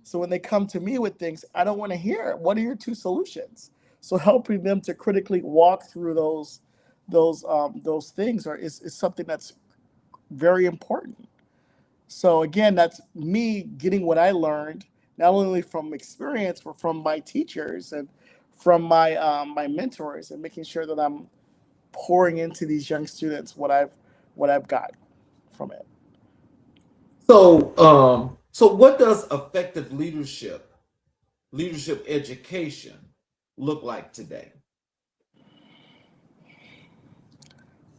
So when they come to me with things, I don't want to hear it. What are your two solutions? So helping them to critically walk through those things is something that's very important. So again, that's me getting what I learned, not only from experience, but from my teachers and from my mentors, and making sure that I'm pouring into these young students what I've got from it. So what does effective leadership education look like today?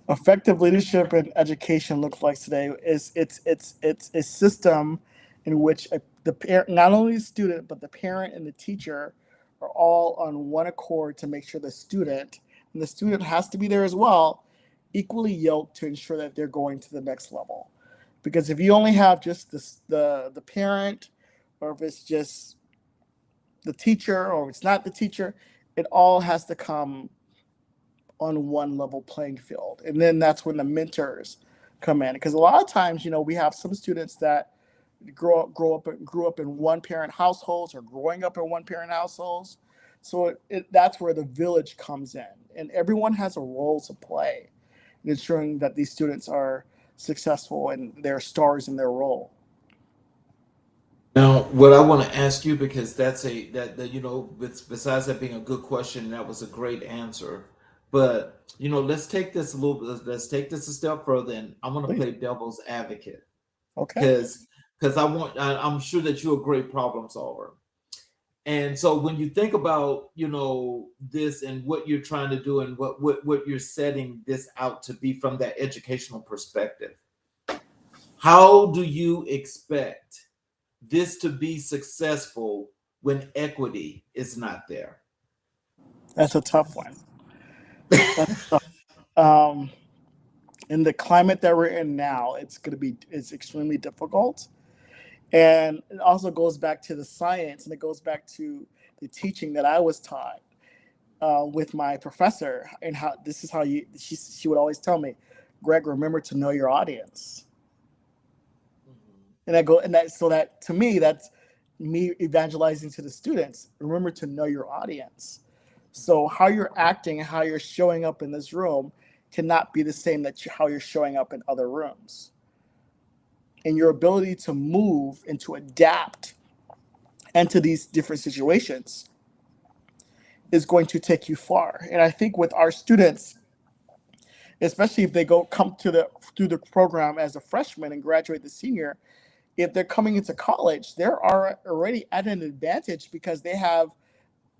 Effective leadership and education looks like today is it's a system in which the parent, not only the student but the parent and the teacher, are all on one accord to make sure the student, and the student has to be there as well, equally yoked to ensure that they're going to the next level. Because if you only have just the parent, or if it's just the teacher, or if it's not the teacher, it all has to come on one level playing field. And then that's when the mentors come in. Because a lot of times, we have some students that grew up in one parent households, or growing up in one parent households. So that's where the village comes in, and everyone has a role to play in ensuring that these students are successful and they're stars in their role. Now, what I want to ask you, because besides that being a good question, that was a great answer. But let's take this a step further, and I want to Please. play devil's advocate, Okay. because I'm sure that you're a great problem solver. And so when you think about this and what you're trying to do, and what you're setting this out to be from that educational perspective, how do you expect this to be successful when equity is not there? That's a tough one. Um, in the climate that we're in now, it's extremely difficult. And it also goes back to the science, and it goes back to the teaching that I was taught with my professor, and how this is how she would always tell me, Greg, remember to know your audience. And that to me, that's me evangelizing to the students. Remember to know your audience. So how you're acting and how you're showing up in this room cannot be the same how you're showing up in other rooms. And your ability to move and to adapt into these different situations is going to take you far. And I think with our students, especially if they come through the program as a freshman and graduate the senior, if they're coming into college, they're already at an advantage because they have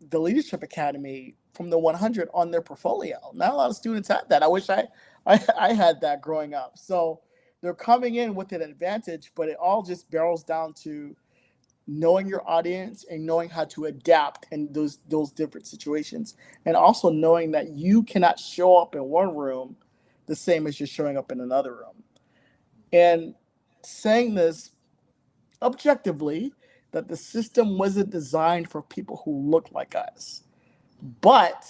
the Leadership Academy from the 100 on their portfolio. Not a lot of students have that. I wish I had that growing up. So they're coming in with an advantage, but it all just barrels down to knowing your audience and knowing how to adapt in those different situations, and also knowing that you cannot show up in one room the same as you're showing up in another room. And saying this objectively, that the system wasn't designed for people who look like us, but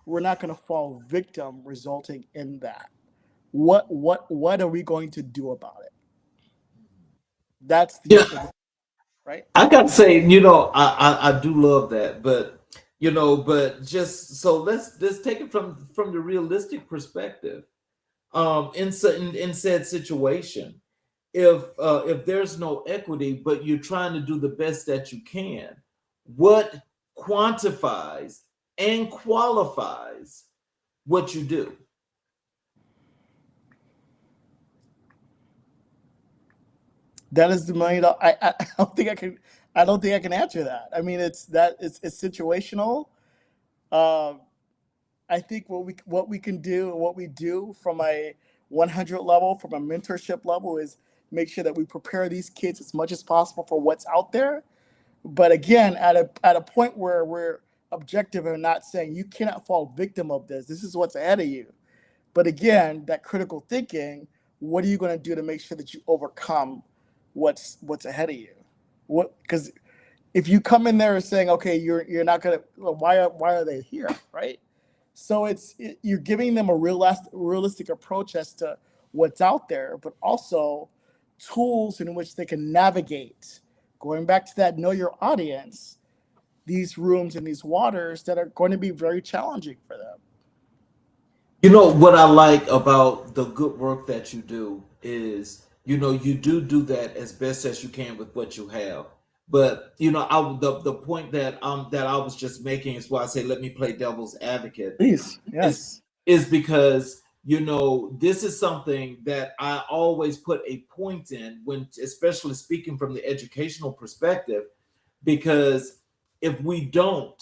we're not going to fall victim resulting in that. What are we going to do about it? That's right. I got to say, I do love that, but just so let's take it from the realistic perspective. In said situation, if there's no equity, but you're trying to do the best that you can, what quantifies and qualifies what you do? That is the $1 million. I don't think I can. I don't think I can answer that. I mean, it's situational. Um, I think what we can do and what we do from a 100 level, from a mentorship level, is make sure that we prepare these kids as much as possible for what's out there. But again, at a point where we're objective and not saying you cannot fall victim of this. This is what's ahead of you. But again, that critical thinking. What are you going to do to make sure that you overcome what's ahead of you? What because if you come in there saying, okay, you're not gonna, well, why are they here, right? So you're giving them a realistic approach as to what's out there, but also tools in which they can navigate. Going back to that, know your audience. These rooms and these waters that are going to be very challenging for them. You know what I like about the good work that you do is, you do that as best as you can with what you have. But the point that I was just making is why I say let me play devil's advocate Please, is yes. is because this is something that I always put a point in when, especially speaking from the educational perspective, because if we don't,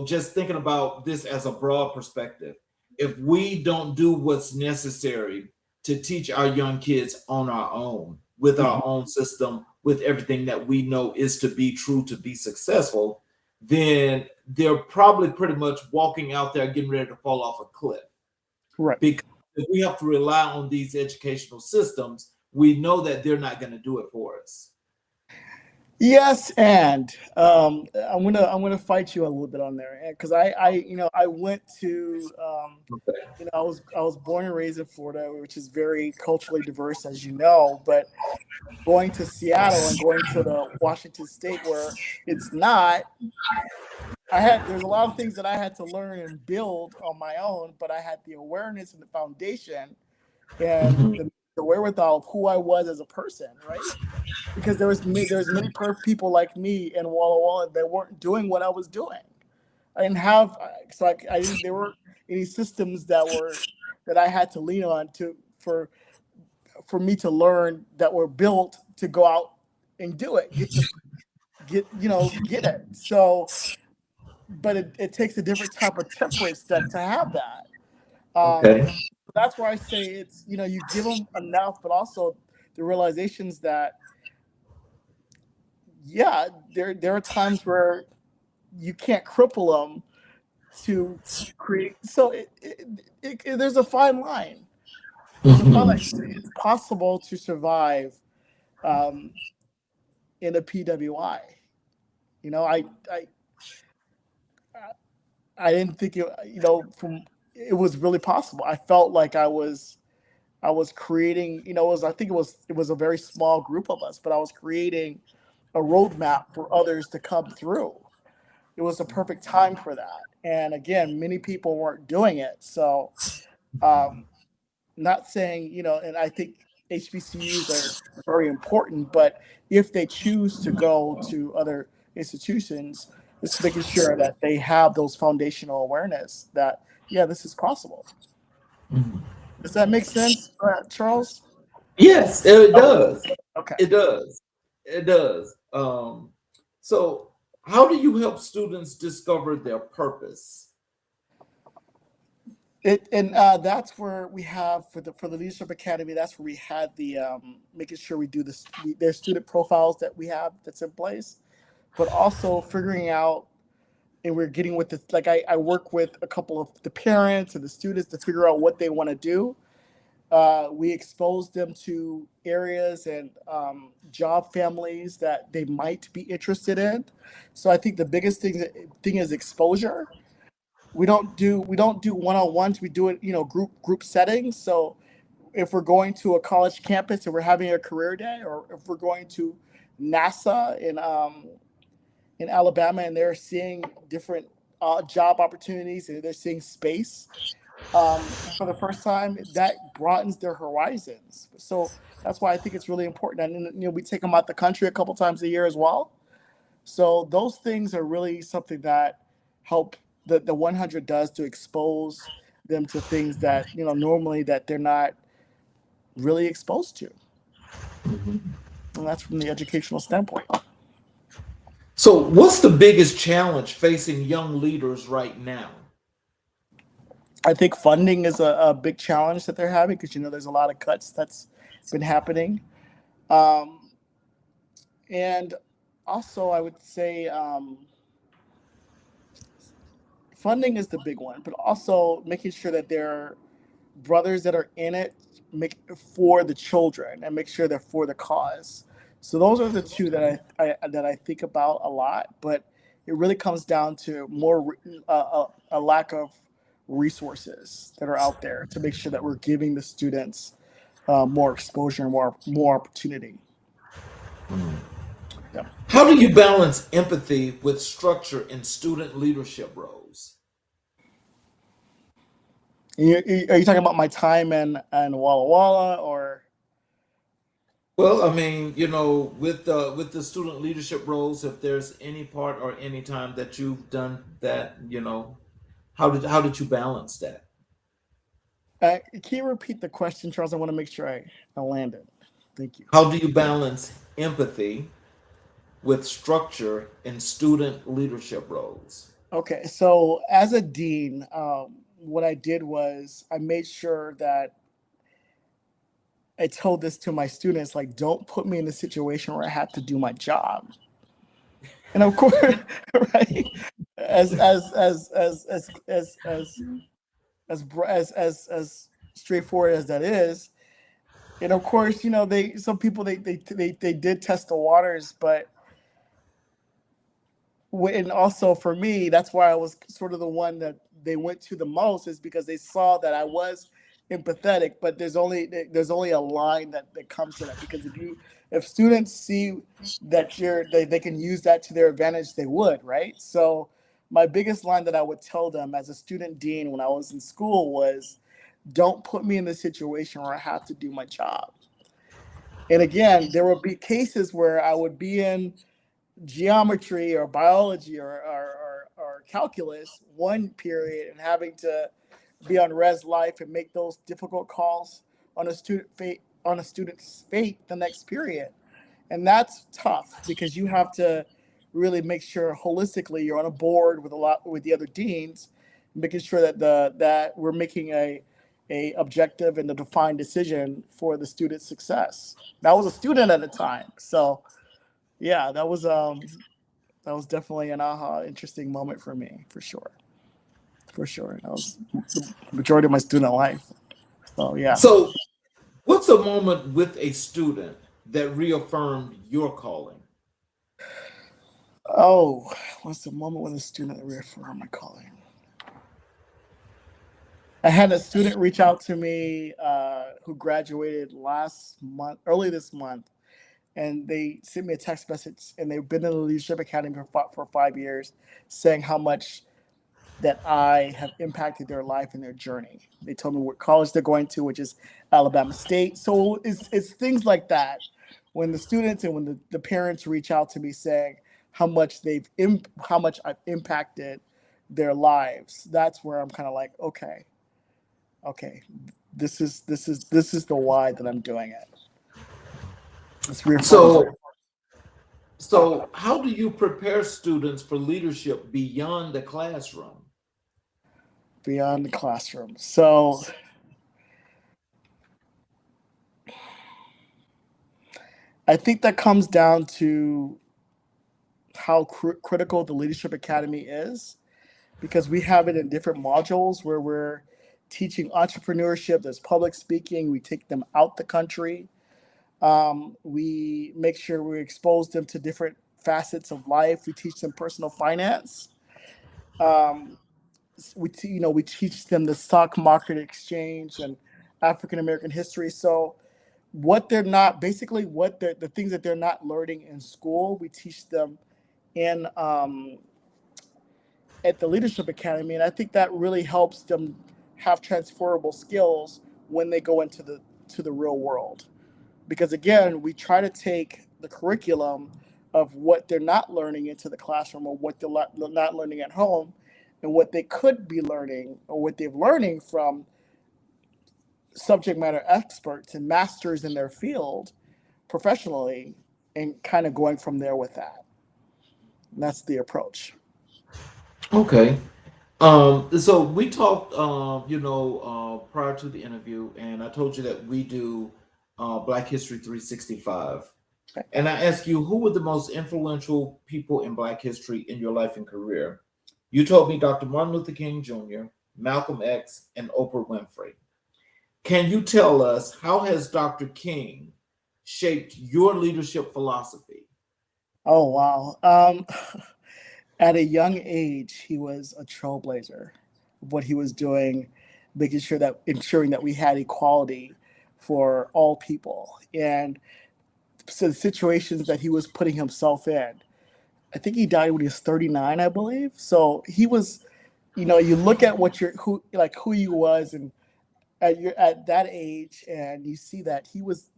just thinking about this as a broad perspective, if we don't do what's necessary to teach our young kids on our own, with Mhm. our own system, with everything that we know is to be true, to be successful, then they're probably pretty much walking out there getting ready to fall off a cliff. Right. Because if we have to rely on these educational systems, we know that they're not going to do it for us. Yes, and I'm gonna fight you a little bit on there because I went to Okay. I was born and raised in Florida, which is very culturally diverse, as you know. But going to Seattle and going to the Washington State, where it's not, there's a lot of things that I had to learn and build on my own, but I had the awareness and the foundation and Mhm. the wherewithal of who I was as a person, right? Because there's many people like me in Walla Walla that weren't doing what I was doing. I didn't have so I didn't there weren't any systems that I had to lean on to for me to learn that were built to go out and do it, get it. So, but it takes a different type of temperance to have that. Um, Okay. that's why I say it's you give them enough, but also the realizations that yeah, there are times where you can't cripple them to create. So there's a fine line. There's a fine line. Mhm. It's possible to survive um, in a PWI. You know, I didn't think from it was really possible. I felt like I was creating. I think it was a very small group of us, but I was creating a roadmap for others to come through. It was a perfect time for that. And again, many people weren't doing it. So, um, not saying, and I think HBCUs are very important, but if they choose to go to other institutions, it's making sure that they have those foundational awareness that, yeah, this is possible. Mhm. Does that make sense, Charles? Yes, it Okay. does. Okay. It does. It does. So how do you help students discover their purpose? And that's where we have for the Leadership Academy. That's where we had the making sure we do this. There's student profiles that we have that's in place, but also figuring out and we're getting with the like I work with a couple of the parents and the students to figure out what they want to do. We expose them to areas and job families that they might be interested in. So I think the biggest thing is exposure. We don't do one-on-ones. We do it group settings. So if we're going to a college campus and we're having a career day, or if we're going to NASA in Alabama and they're seeing different job opportunities and they're seeing space for the first time, that broadens their horizons. So that's why I think it's really important. And we take them out the country a couple times a year as well. So those things are really something that help the 100 does to expose them to things that normally that they're not really exposed to. And that's from the educational standpoint. So, what's the biggest challenge facing young leaders right now? I think funding is a big challenge that they're having because there's a lot of cuts that's been happening, um, and also I would say funding is the big one, but also making sure that there are brothers that are in it make for the children and make sure they're for the cause. So those are the two that I think about a lot, but it really comes down to a lack of resources that are out there to make sure that we're giving the students more exposure and more opportunity. Yeah. How do you balance empathy with structure in student leadership roles? Are you talking about my time and Walla Walla or? Well, I mean, with the student leadership roles, if there's any part or any time that you've done that, how did you balance that? Can you repeat the question, Charles? I want to make sure I landed. Thank you. How do you balance empathy with structure in student leadership roles? Okay, so as a dean, what I did was I made sure that I told this to my students, like, don't put me in a situation where I have to do my job. And of course, right, as as as as as as as as straightforward as that is, and of course, some people they did test the waters, but and also for me, that's why I was sort of the one that they went to the most, is because they saw that I was empathetic, but there's only a line that comes to that, because if students see that they can use that to their advantage, they would, right? So my biggest line that I would tell them as a student dean when I was in school was, don't put me in the situation where I have to do my job. And again, there would be cases where I would be in geometry or biology or calculus one period and having to be on res life and make those difficult calls on a student's fate the next period. And that's tough because you have to really make sure holistically you're on a board with the other deans, making sure that we're making a objective and a defined decision for the student's success. I was a student at the time, so yeah, that was definitely an interesting moment for me, for sure. For sure. That was the majority of my student life. So yeah. So, what's a moment with a student that reaffirmed your calling? Oh, what's the moment when the student reaffirmed my calling? I had a student reach out to me who graduated early this month, and they sent me a text message, and they've been in the Leadership Academy for 5 years, saying how much that I have impacted their life and their journey. They told me what college they're going to, which is Alabama State. So it's things like that. When the students and when the parents reach out to me saying how much how much I've impacted their lives, that's where I'm kind of like, okay, this is the why that I'm doing it. It's reaffirmed. So, so how do you prepare students for leadership beyond the classroom? Beyond the classroom. So I think that comes down to how critical the Leadership Academy is, because we have it in different modules where we're teaching entrepreneurship, there's public speaking, we take them out the country. We make sure we expose them to different facets of life. We teach them personal finance. Um, we teach them the stock market exchange and African American history. So what they're not basically what the things that they're not learning in school, we teach them in at the Leadership Academy, and I think that really helps them have transferable skills when they go into the real world. Because again, we try to take the curriculum of what they're not learning into the classroom, or what they're not learning at home, and what they could be learning or what they're learning from subject matter experts and masters in their field. professionally, and kind of going from there with that. And that's the approach. Okay. So we talked, prior to the interview, and I told you that we do Black History 365. Okay. And I asked you, who were the most influential people in Black history in your life and career? You told me Dr. Martin Luther King Jr., Malcolm X, and Oprah Winfrey. Can you tell us, how has Dr. King shaped your leadership philosophy? Oh, wow. At a young age, he was a trailblazer of what he was doing, ensuring that we had equality for all people. And so the situations that he was putting himself in, I think he died when he was 39, I believe. So he was, you look at who he was, and at that age, and you see that he was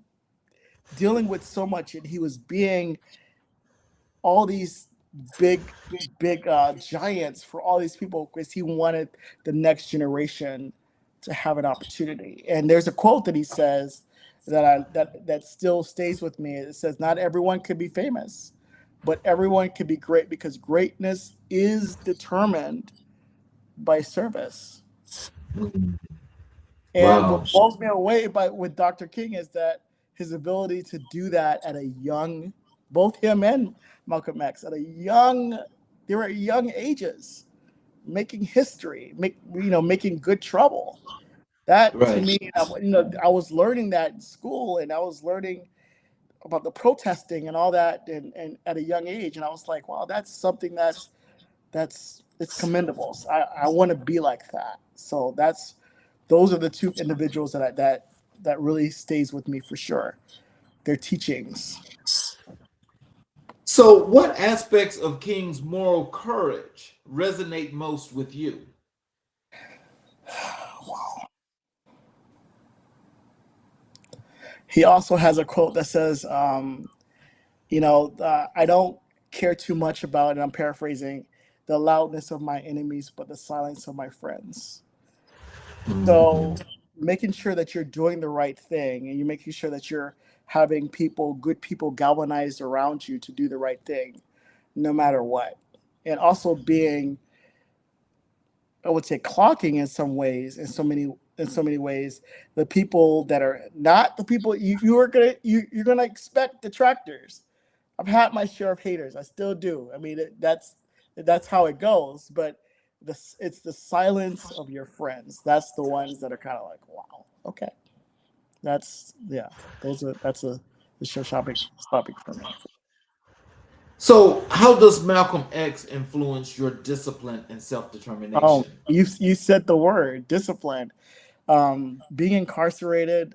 dealing with so much, and he was being all these big giants for all these people, because he wanted the next generation to have an opportunity. And there's a quote that he says that still stays with me. It says, "Not everyone can be famous, but everyone can be great, because greatness is determined by service." And Wow. what blows me away with Dr. King is that his ability to do that at a young, both him and Malcolm X, they were at young ages, making history, making good trouble. That to Right. me, I was learning that in school, and I was learning about the protesting and all that, and at a young age, and I was like, wow, that's something it's commendable. So I want to be like that. So those are the two individuals that really stays with me for sure. Their teachings. So, what aspects of King's moral courage resonate most with you? Wow. He also has a quote that says, I don't care too much about, and I'm paraphrasing, the loudness of my enemies, but the silence of my friends. So making sure that you're doing the right thing, and you're making sure that you're having good people galvanized around you to do the right thing, no matter what. And also being, I would say, clocking in so many ways, the people that are not the people you're gonna expect detractors. I've had my share of haters. I still do. I mean, that's how it goes. But it's the silence of your friends. That's the ones that are kind of like, wow, okay. Yeah. That's the show topic for me. So, how does Malcolm X influence your discipline and self Oh, determination? you said the word discipline. Being incarcerated,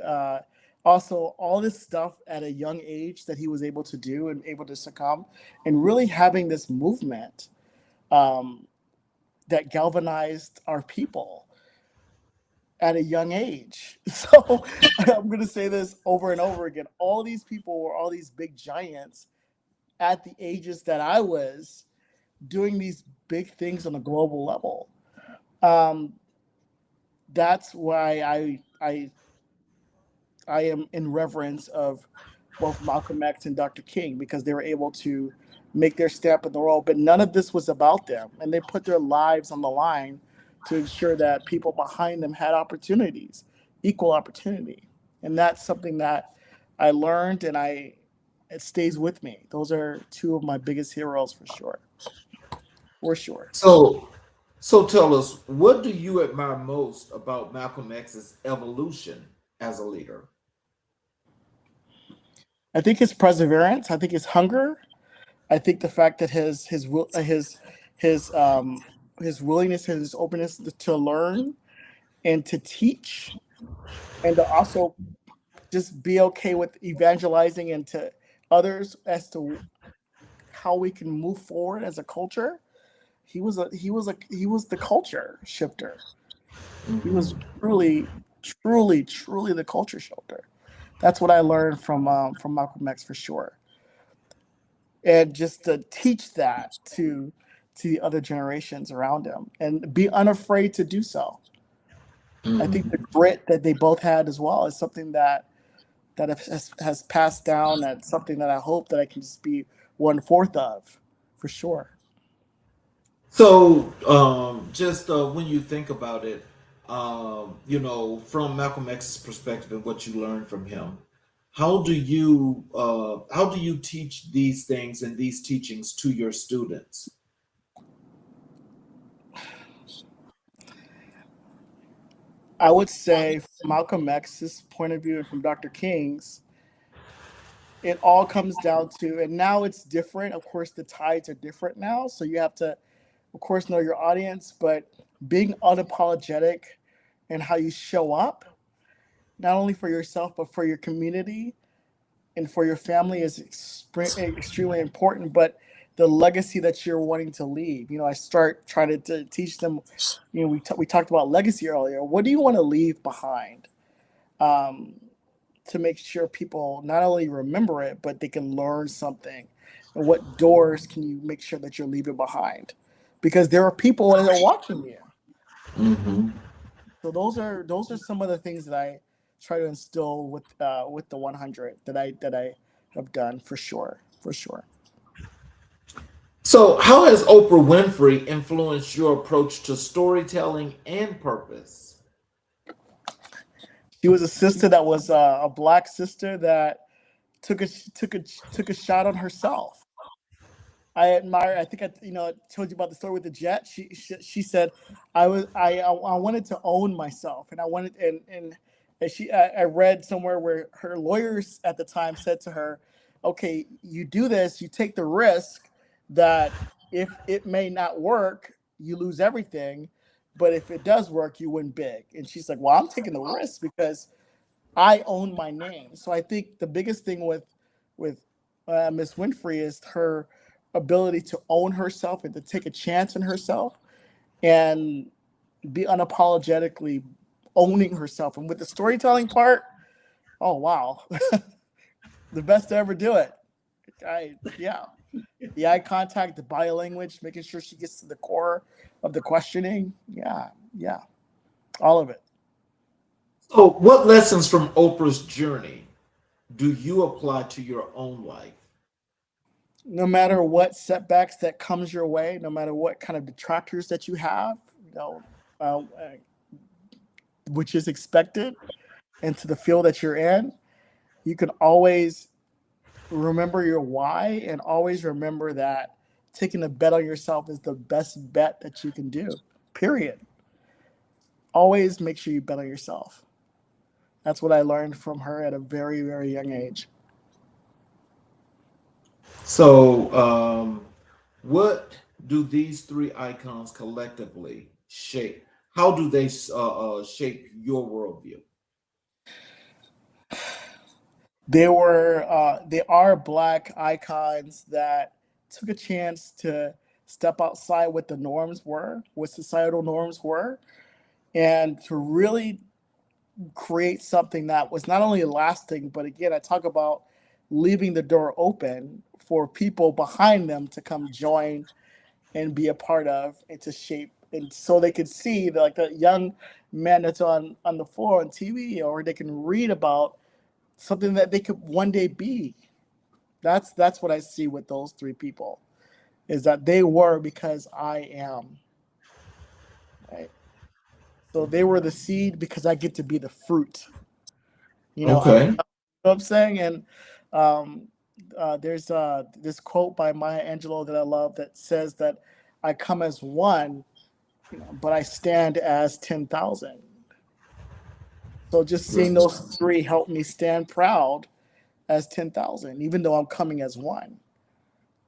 also all this stuff at a young age that he was able to do and able to succumb, and really having this movement um, that galvanized our people at a young age. So I'm going to say this over and over again. All these people were all these big giants at the ages that I was, doing these big things on a global level. Um, that's why I am in reverence of both Malcolm X and Dr. King, because they were able to make their stamp in the world. But none of this was about them, and they put their lives on the line to ensure that people behind them had opportunities, equal opportunity. And that's something that I learned, and it stays with me. Those are two of my biggest heroes for sure. For sure. So, so tell us, what do you admire most about Malcolm X's evolution as a leader? I think his perseverance. I think his hunger. I think the fact that his his willingness and his openness to learn and to teach, and to also just be okay with evangelizing into others as to how we can move forward as a culture. He was the culture shifter. He was truly the culture shifter. That's what I learned from Malcolm X for sure. And just to teach that to the other generations around him, and be unafraid to do so. I think the grit that they both had as well is something that that has passed down. That's something that I hope that I can just be 1/4 of, for sure. So, just when you think about it, from Malcolm X's perspective and what you learned from him, how do you teach these things and these teachings to your students? I would say from Malcolm X's point of view and from Dr. King's, it all comes down to, and now it's different. Of course, the tides are different now. So you have to, of course, know your audience, but being unapologetic and how you show up, not only for yourself, but for your community and for your family is extremely important. But the legacy that you're wanting to leave, I start trying to teach them, we talked about legacy earlier. What do you want to leave behind? To make sure people not only remember it, but they can learn something. And what doors can you make sure that you're leaving behind? Because there are people that are watching you. Mm-hmm. So those are some of the things that I try to instill with the 100 that I have done for sure, for sure. So, how has Oprah Winfrey influenced your approach to storytelling and purpose? She was a sister that was a black sister that took a shot on herself. I admire. I think I told you about the story with the jet. She said, I wanted to own myself, and I wanted and I read somewhere where her lawyers at the time said to her, "Okay, you do this, you take the risk that if it may not work, you lose everything, but if it does work, you win big." And she's like, "Well, I'm taking the risk because I own my name." So I think the biggest thing with Miss Winfrey is her ability to own herself and to take a chance in herself and be unapologetically owning herself. And with the storytelling part, oh wow, the best to ever do it. Yeah, the eye contact, the body language, making sure she gets to the core of the questioning. Yeah, yeah, all of it. So, what lessons from Oprah's journey do you apply to your own life? No matter what setbacks that comes your way, no matter what kind of detractors that you have, uh, which is expected, into the field that you're in, you can always remember your why and always remember that taking a bet on yourself is the best bet that you can do. Period. Always make sure you bet on yourself. That's what I learned from her at a very, very young age. So, what do these three icons collectively shape? How do they shape your worldview? They are black icons that took a chance to step outside what the norms were, what societal norms were, and to really create something that was not only lasting, but again, I talk about leaving the door open for people behind them to come join and be a part of and to shape, and so they could see like the young man that's on the floor on TV, or they can read about something that they could one day be. That's what I see with those three people, is that they were because I am, right? So they were the seed because I get to be the fruit. Okay. You know what I'm saying? And um, there's this quote by Maya Angelou that I love that says that I come as one, but I stand as 10,000. So just seeing those three help me stand proud as 10,000, even though I'm coming as one.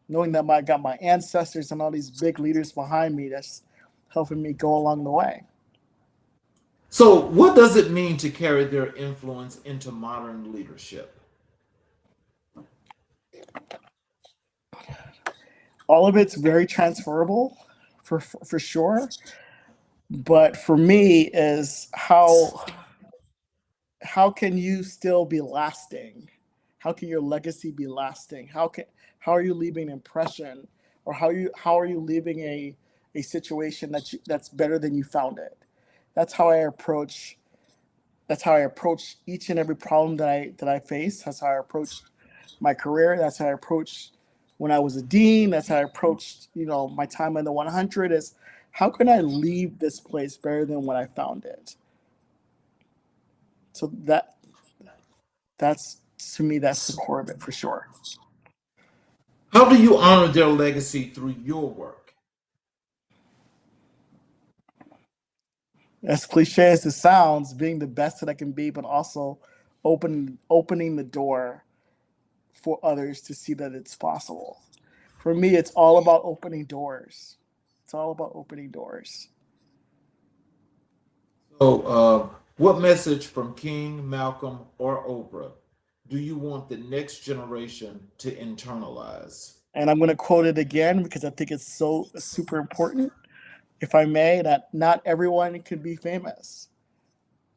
Knowing that I got my ancestors and all these big leaders behind me that's helping me go along the way. So, what does it mean to carry their influence into modern leadership? All of it's very transferable for sure. But for me is how can you still be lasting? How can your legacy be lasting? How are you leaving an impression, or how are you leaving a situation that's better than you found it? That's how I approach That's how I approach each and every problem that I face. That's how I approached my career. That's how I approached when I was a dean. That's how I approached, my time in the 100 is how can I leave this place better than when I found it? So that's to me, that's the core of it for sure. How do you honor their legacy through your work? As cliche as it sounds, being the best that I can be, but also opening the door for others to see that it's possible. For me, it's all about opening doors. It's all about opening doors. So, what message from King, Malcolm, or Oprah do you want the next generation to internalize? And I'm going to quote it again because I think it's so super important, if I may, that not everyone can be famous,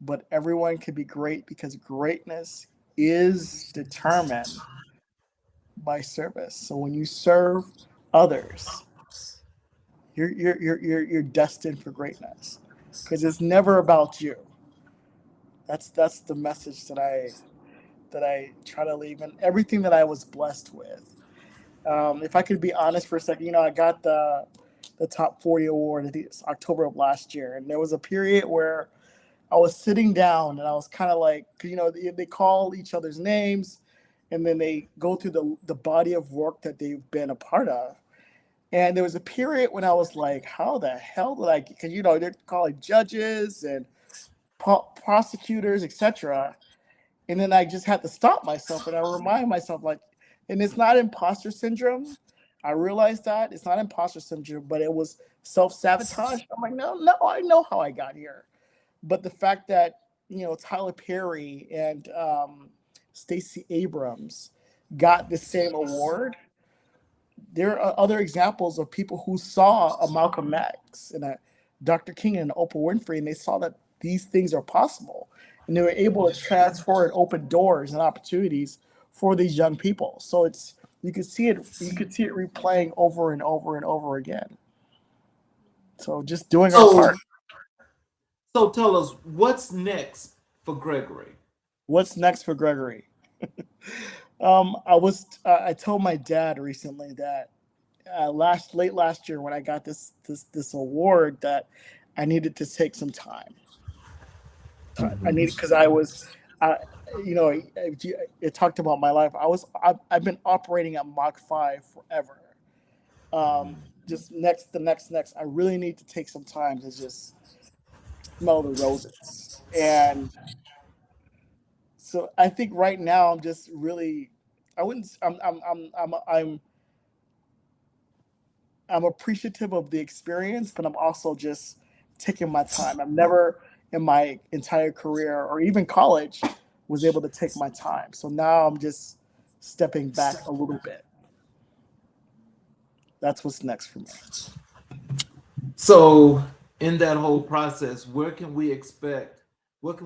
but everyone can be great because greatness is determined by service. So when you serve others, you're destined for greatness because it's never about you. That's the message that I try to leave, and everything that I was blessed with. If I could be honest for a second, I got the top 40 award. I think it's October of last year, and there was a period where I was sitting down and I was kind of like, they call each other's names, and then they go through the body of work that they've been a part of. And there was a period when I was like, how the hell did I? Because they're calling judges and prosecutors, etc. And then I just had to stop myself and I remind myself, like, and it's not imposter syndrome. I realized that it's not imposter syndrome, but it was self-sabotage. I'm like, no, I know how I got here. But the fact that, Tyler Perry and Stacey Abrams got the same award, there are other examples of people who saw a Malcolm X and a Dr. King and Oprah Winfrey, and they saw that these things are possible. And they were able to transfer and open doors and opportunities for these young people. So you could see it replaying over and over and over again. So just doing our So, part. so tell us what's next for Gregory. What's next for Gregory? I told my dad recently that late last year when I got this award that I needed to take some time. I needed because I was, it talked about my life. I've been operating at Mach 5 forever. Just the next. I really need to take some time to just smell the roses. And so I think right now I'm just really, I wouldn't. I'm appreciative of the experience, but I'm also just taking my time. I've never in my entire career or even college was able to take my time. So now I'm just stepping back a little bit. That's what's next for me. So, in that whole process, what can we expect for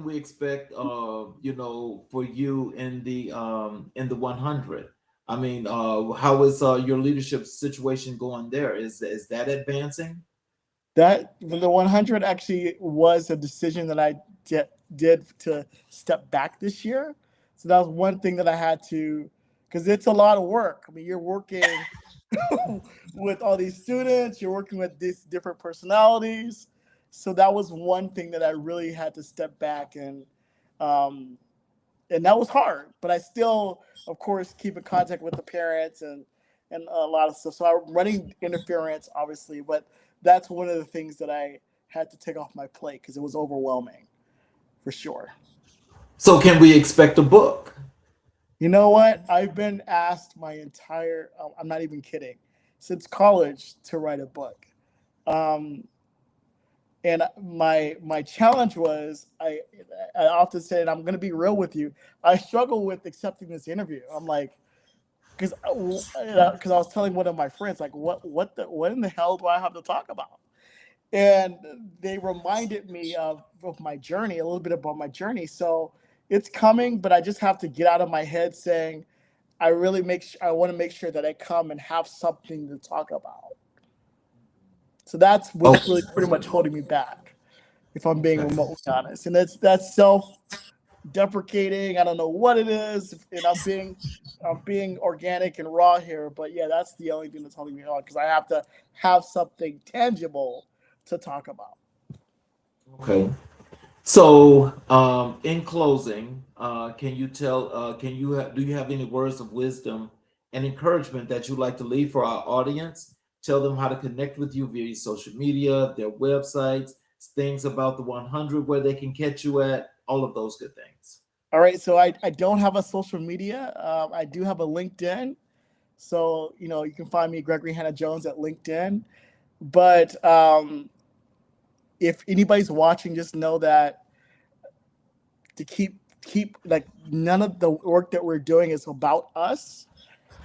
you in the 100? I mean, how is your leadership situation going there? Is that advancing? That the 100 actually was a decision that I did to step back this year. So that was one thing that I had to, because it's a lot of work. I mean, you're working with all these students, you're working with these different personalities. So that was one thing that I really had to step back um, and that was hard. But I still, of course, keep in contact with the parents and a lot of stuff. So I'm running interference, obviously, but that's one of the things that I had to take off my plate because it was overwhelming, for sure. So, can we expect a book? You know what? I've been asked I'm not even kidding, since college to write a book. Um, and my challenge was I often say, and I'm going to be real with you, I struggle with accepting this interview. I'm like, because I was telling one of my friends, like, what in the hell do I have to talk about? And they reminded me of my journey, a little bit about my journey. So it's coming, but I just have to get out of my head saying I want to make sure that I come and have something to talk about. So that's what's Okay. really pretty much holding me back. if I'm being remotely honest. And that's self-deprecating. I don't know what it is, and I'm being organic and raw here, but yeah, that's the only thing that's holding me on, because I have to have something tangible to talk about. Okay. So, in closing, can you do you have any words of wisdom and encouragement that you'd like to leave for our audience? Tell them how to connect with you via social media, their websites, things about the 100, where they can catch you at, all of those good things. All right, so I don't have a social media. I do have a LinkedIn. So, you can find me, Gregory Hannah Jones, at LinkedIn. But if anybody's watching, just know that to keep like, none of the work that we're doing is about us,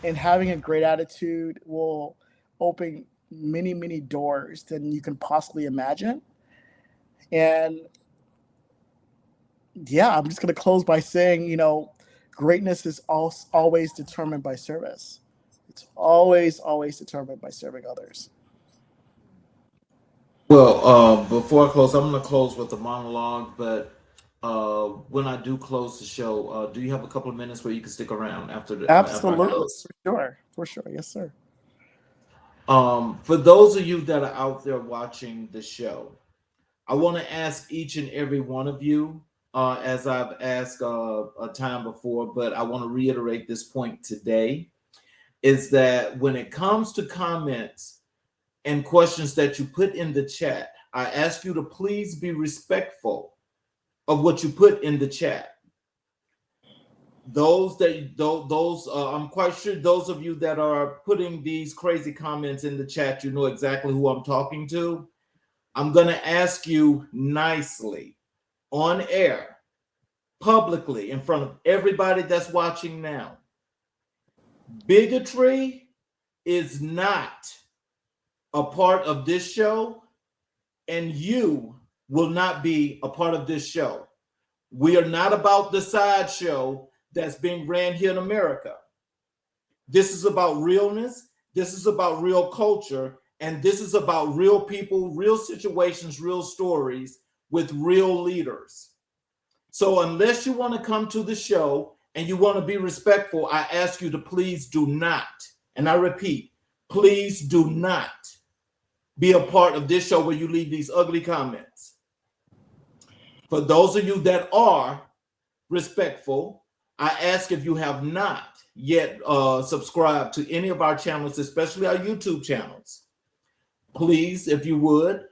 and having a great attitude will open many, many doors than you can possibly imagine. And yeah, I'm just going to close by saying, greatness is always determined by service. It's always determined by serving others. Well, before I close, I'm going to close with a monologue, but when I do close the show, do you have a couple of minutes where you can stick around after Absolutely, I close? For sure, yes, sir. For those of you that are out there watching the show, I want to ask each and every one of you, as I've asked a time before, but I want to reiterate this point today, is that when it comes to comments and questions that you put in the chat, I ask you to please be respectful of what you put in the chat. I'm quite sure those of you that are putting these crazy comments in the chat, you know exactly who I'm talking to. I'm going to ask you nicely, on air, publicly, in front of everybody that's watching now. Bigotry is not a part of this show, and you will not be a part of this show. We are not about the sideshow that's being ran here in America. This is about realness. This is about real culture. And this is about real people, real situations, real stories with real leaders. So unless you want to come to the show and you want to be respectful, I ask you to please do not, and I repeat, please do not be a part of this show where you leave these ugly comments. For those of you that are respectful, I ask, if you have not yet subscribed to any of our channels, especially our YouTube channels, please, if you would,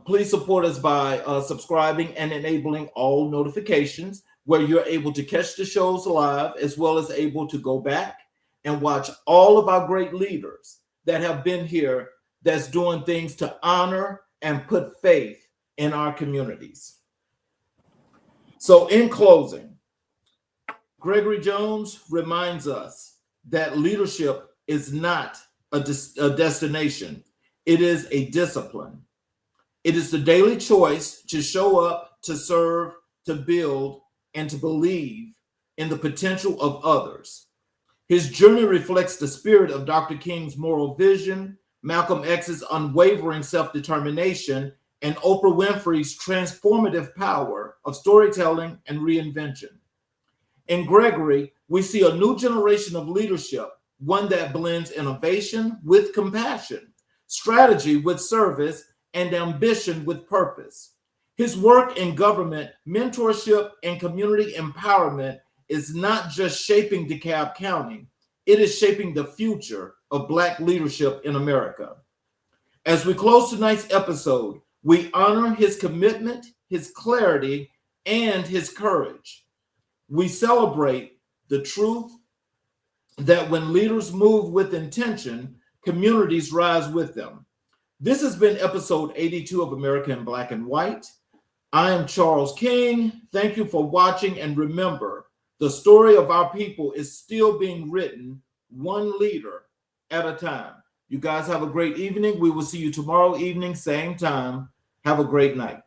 please support us by subscribing and enabling all notifications, where you're able to catch the shows live, as well as able to go back and watch all of our great leaders that have been here, that's doing things to honor and put faith in our communities. So in closing, Gregory Jones reminds us that leadership is not a destination. It is a discipline. It is the daily choice to show up, to serve, to build, and to believe in the potential of others. His journey reflects the spirit of Dr. King's moral vision, Malcolm X's unwavering self-determination, and Oprah Winfrey's transformative power of storytelling and reinvention. In Gregory, we see a new generation of leadership, one that blends innovation with compassion, strategy with service, and ambition with purpose. His work in government, mentorship, and community empowerment is not just shaping DeKalb County, it is shaping the future of Black leadership in America. As we close tonight's episode, we honor his commitment, his clarity, and his courage. We celebrate the truth that when leaders move with intention, communities rise with them. This has been episode 82 of America in Black and White. I am Charles King. Thank you for watching, and remember, the story of our people is still being written, one leader at a time. You guys have a great evening. We will see you tomorrow evening, same time. Have a great night.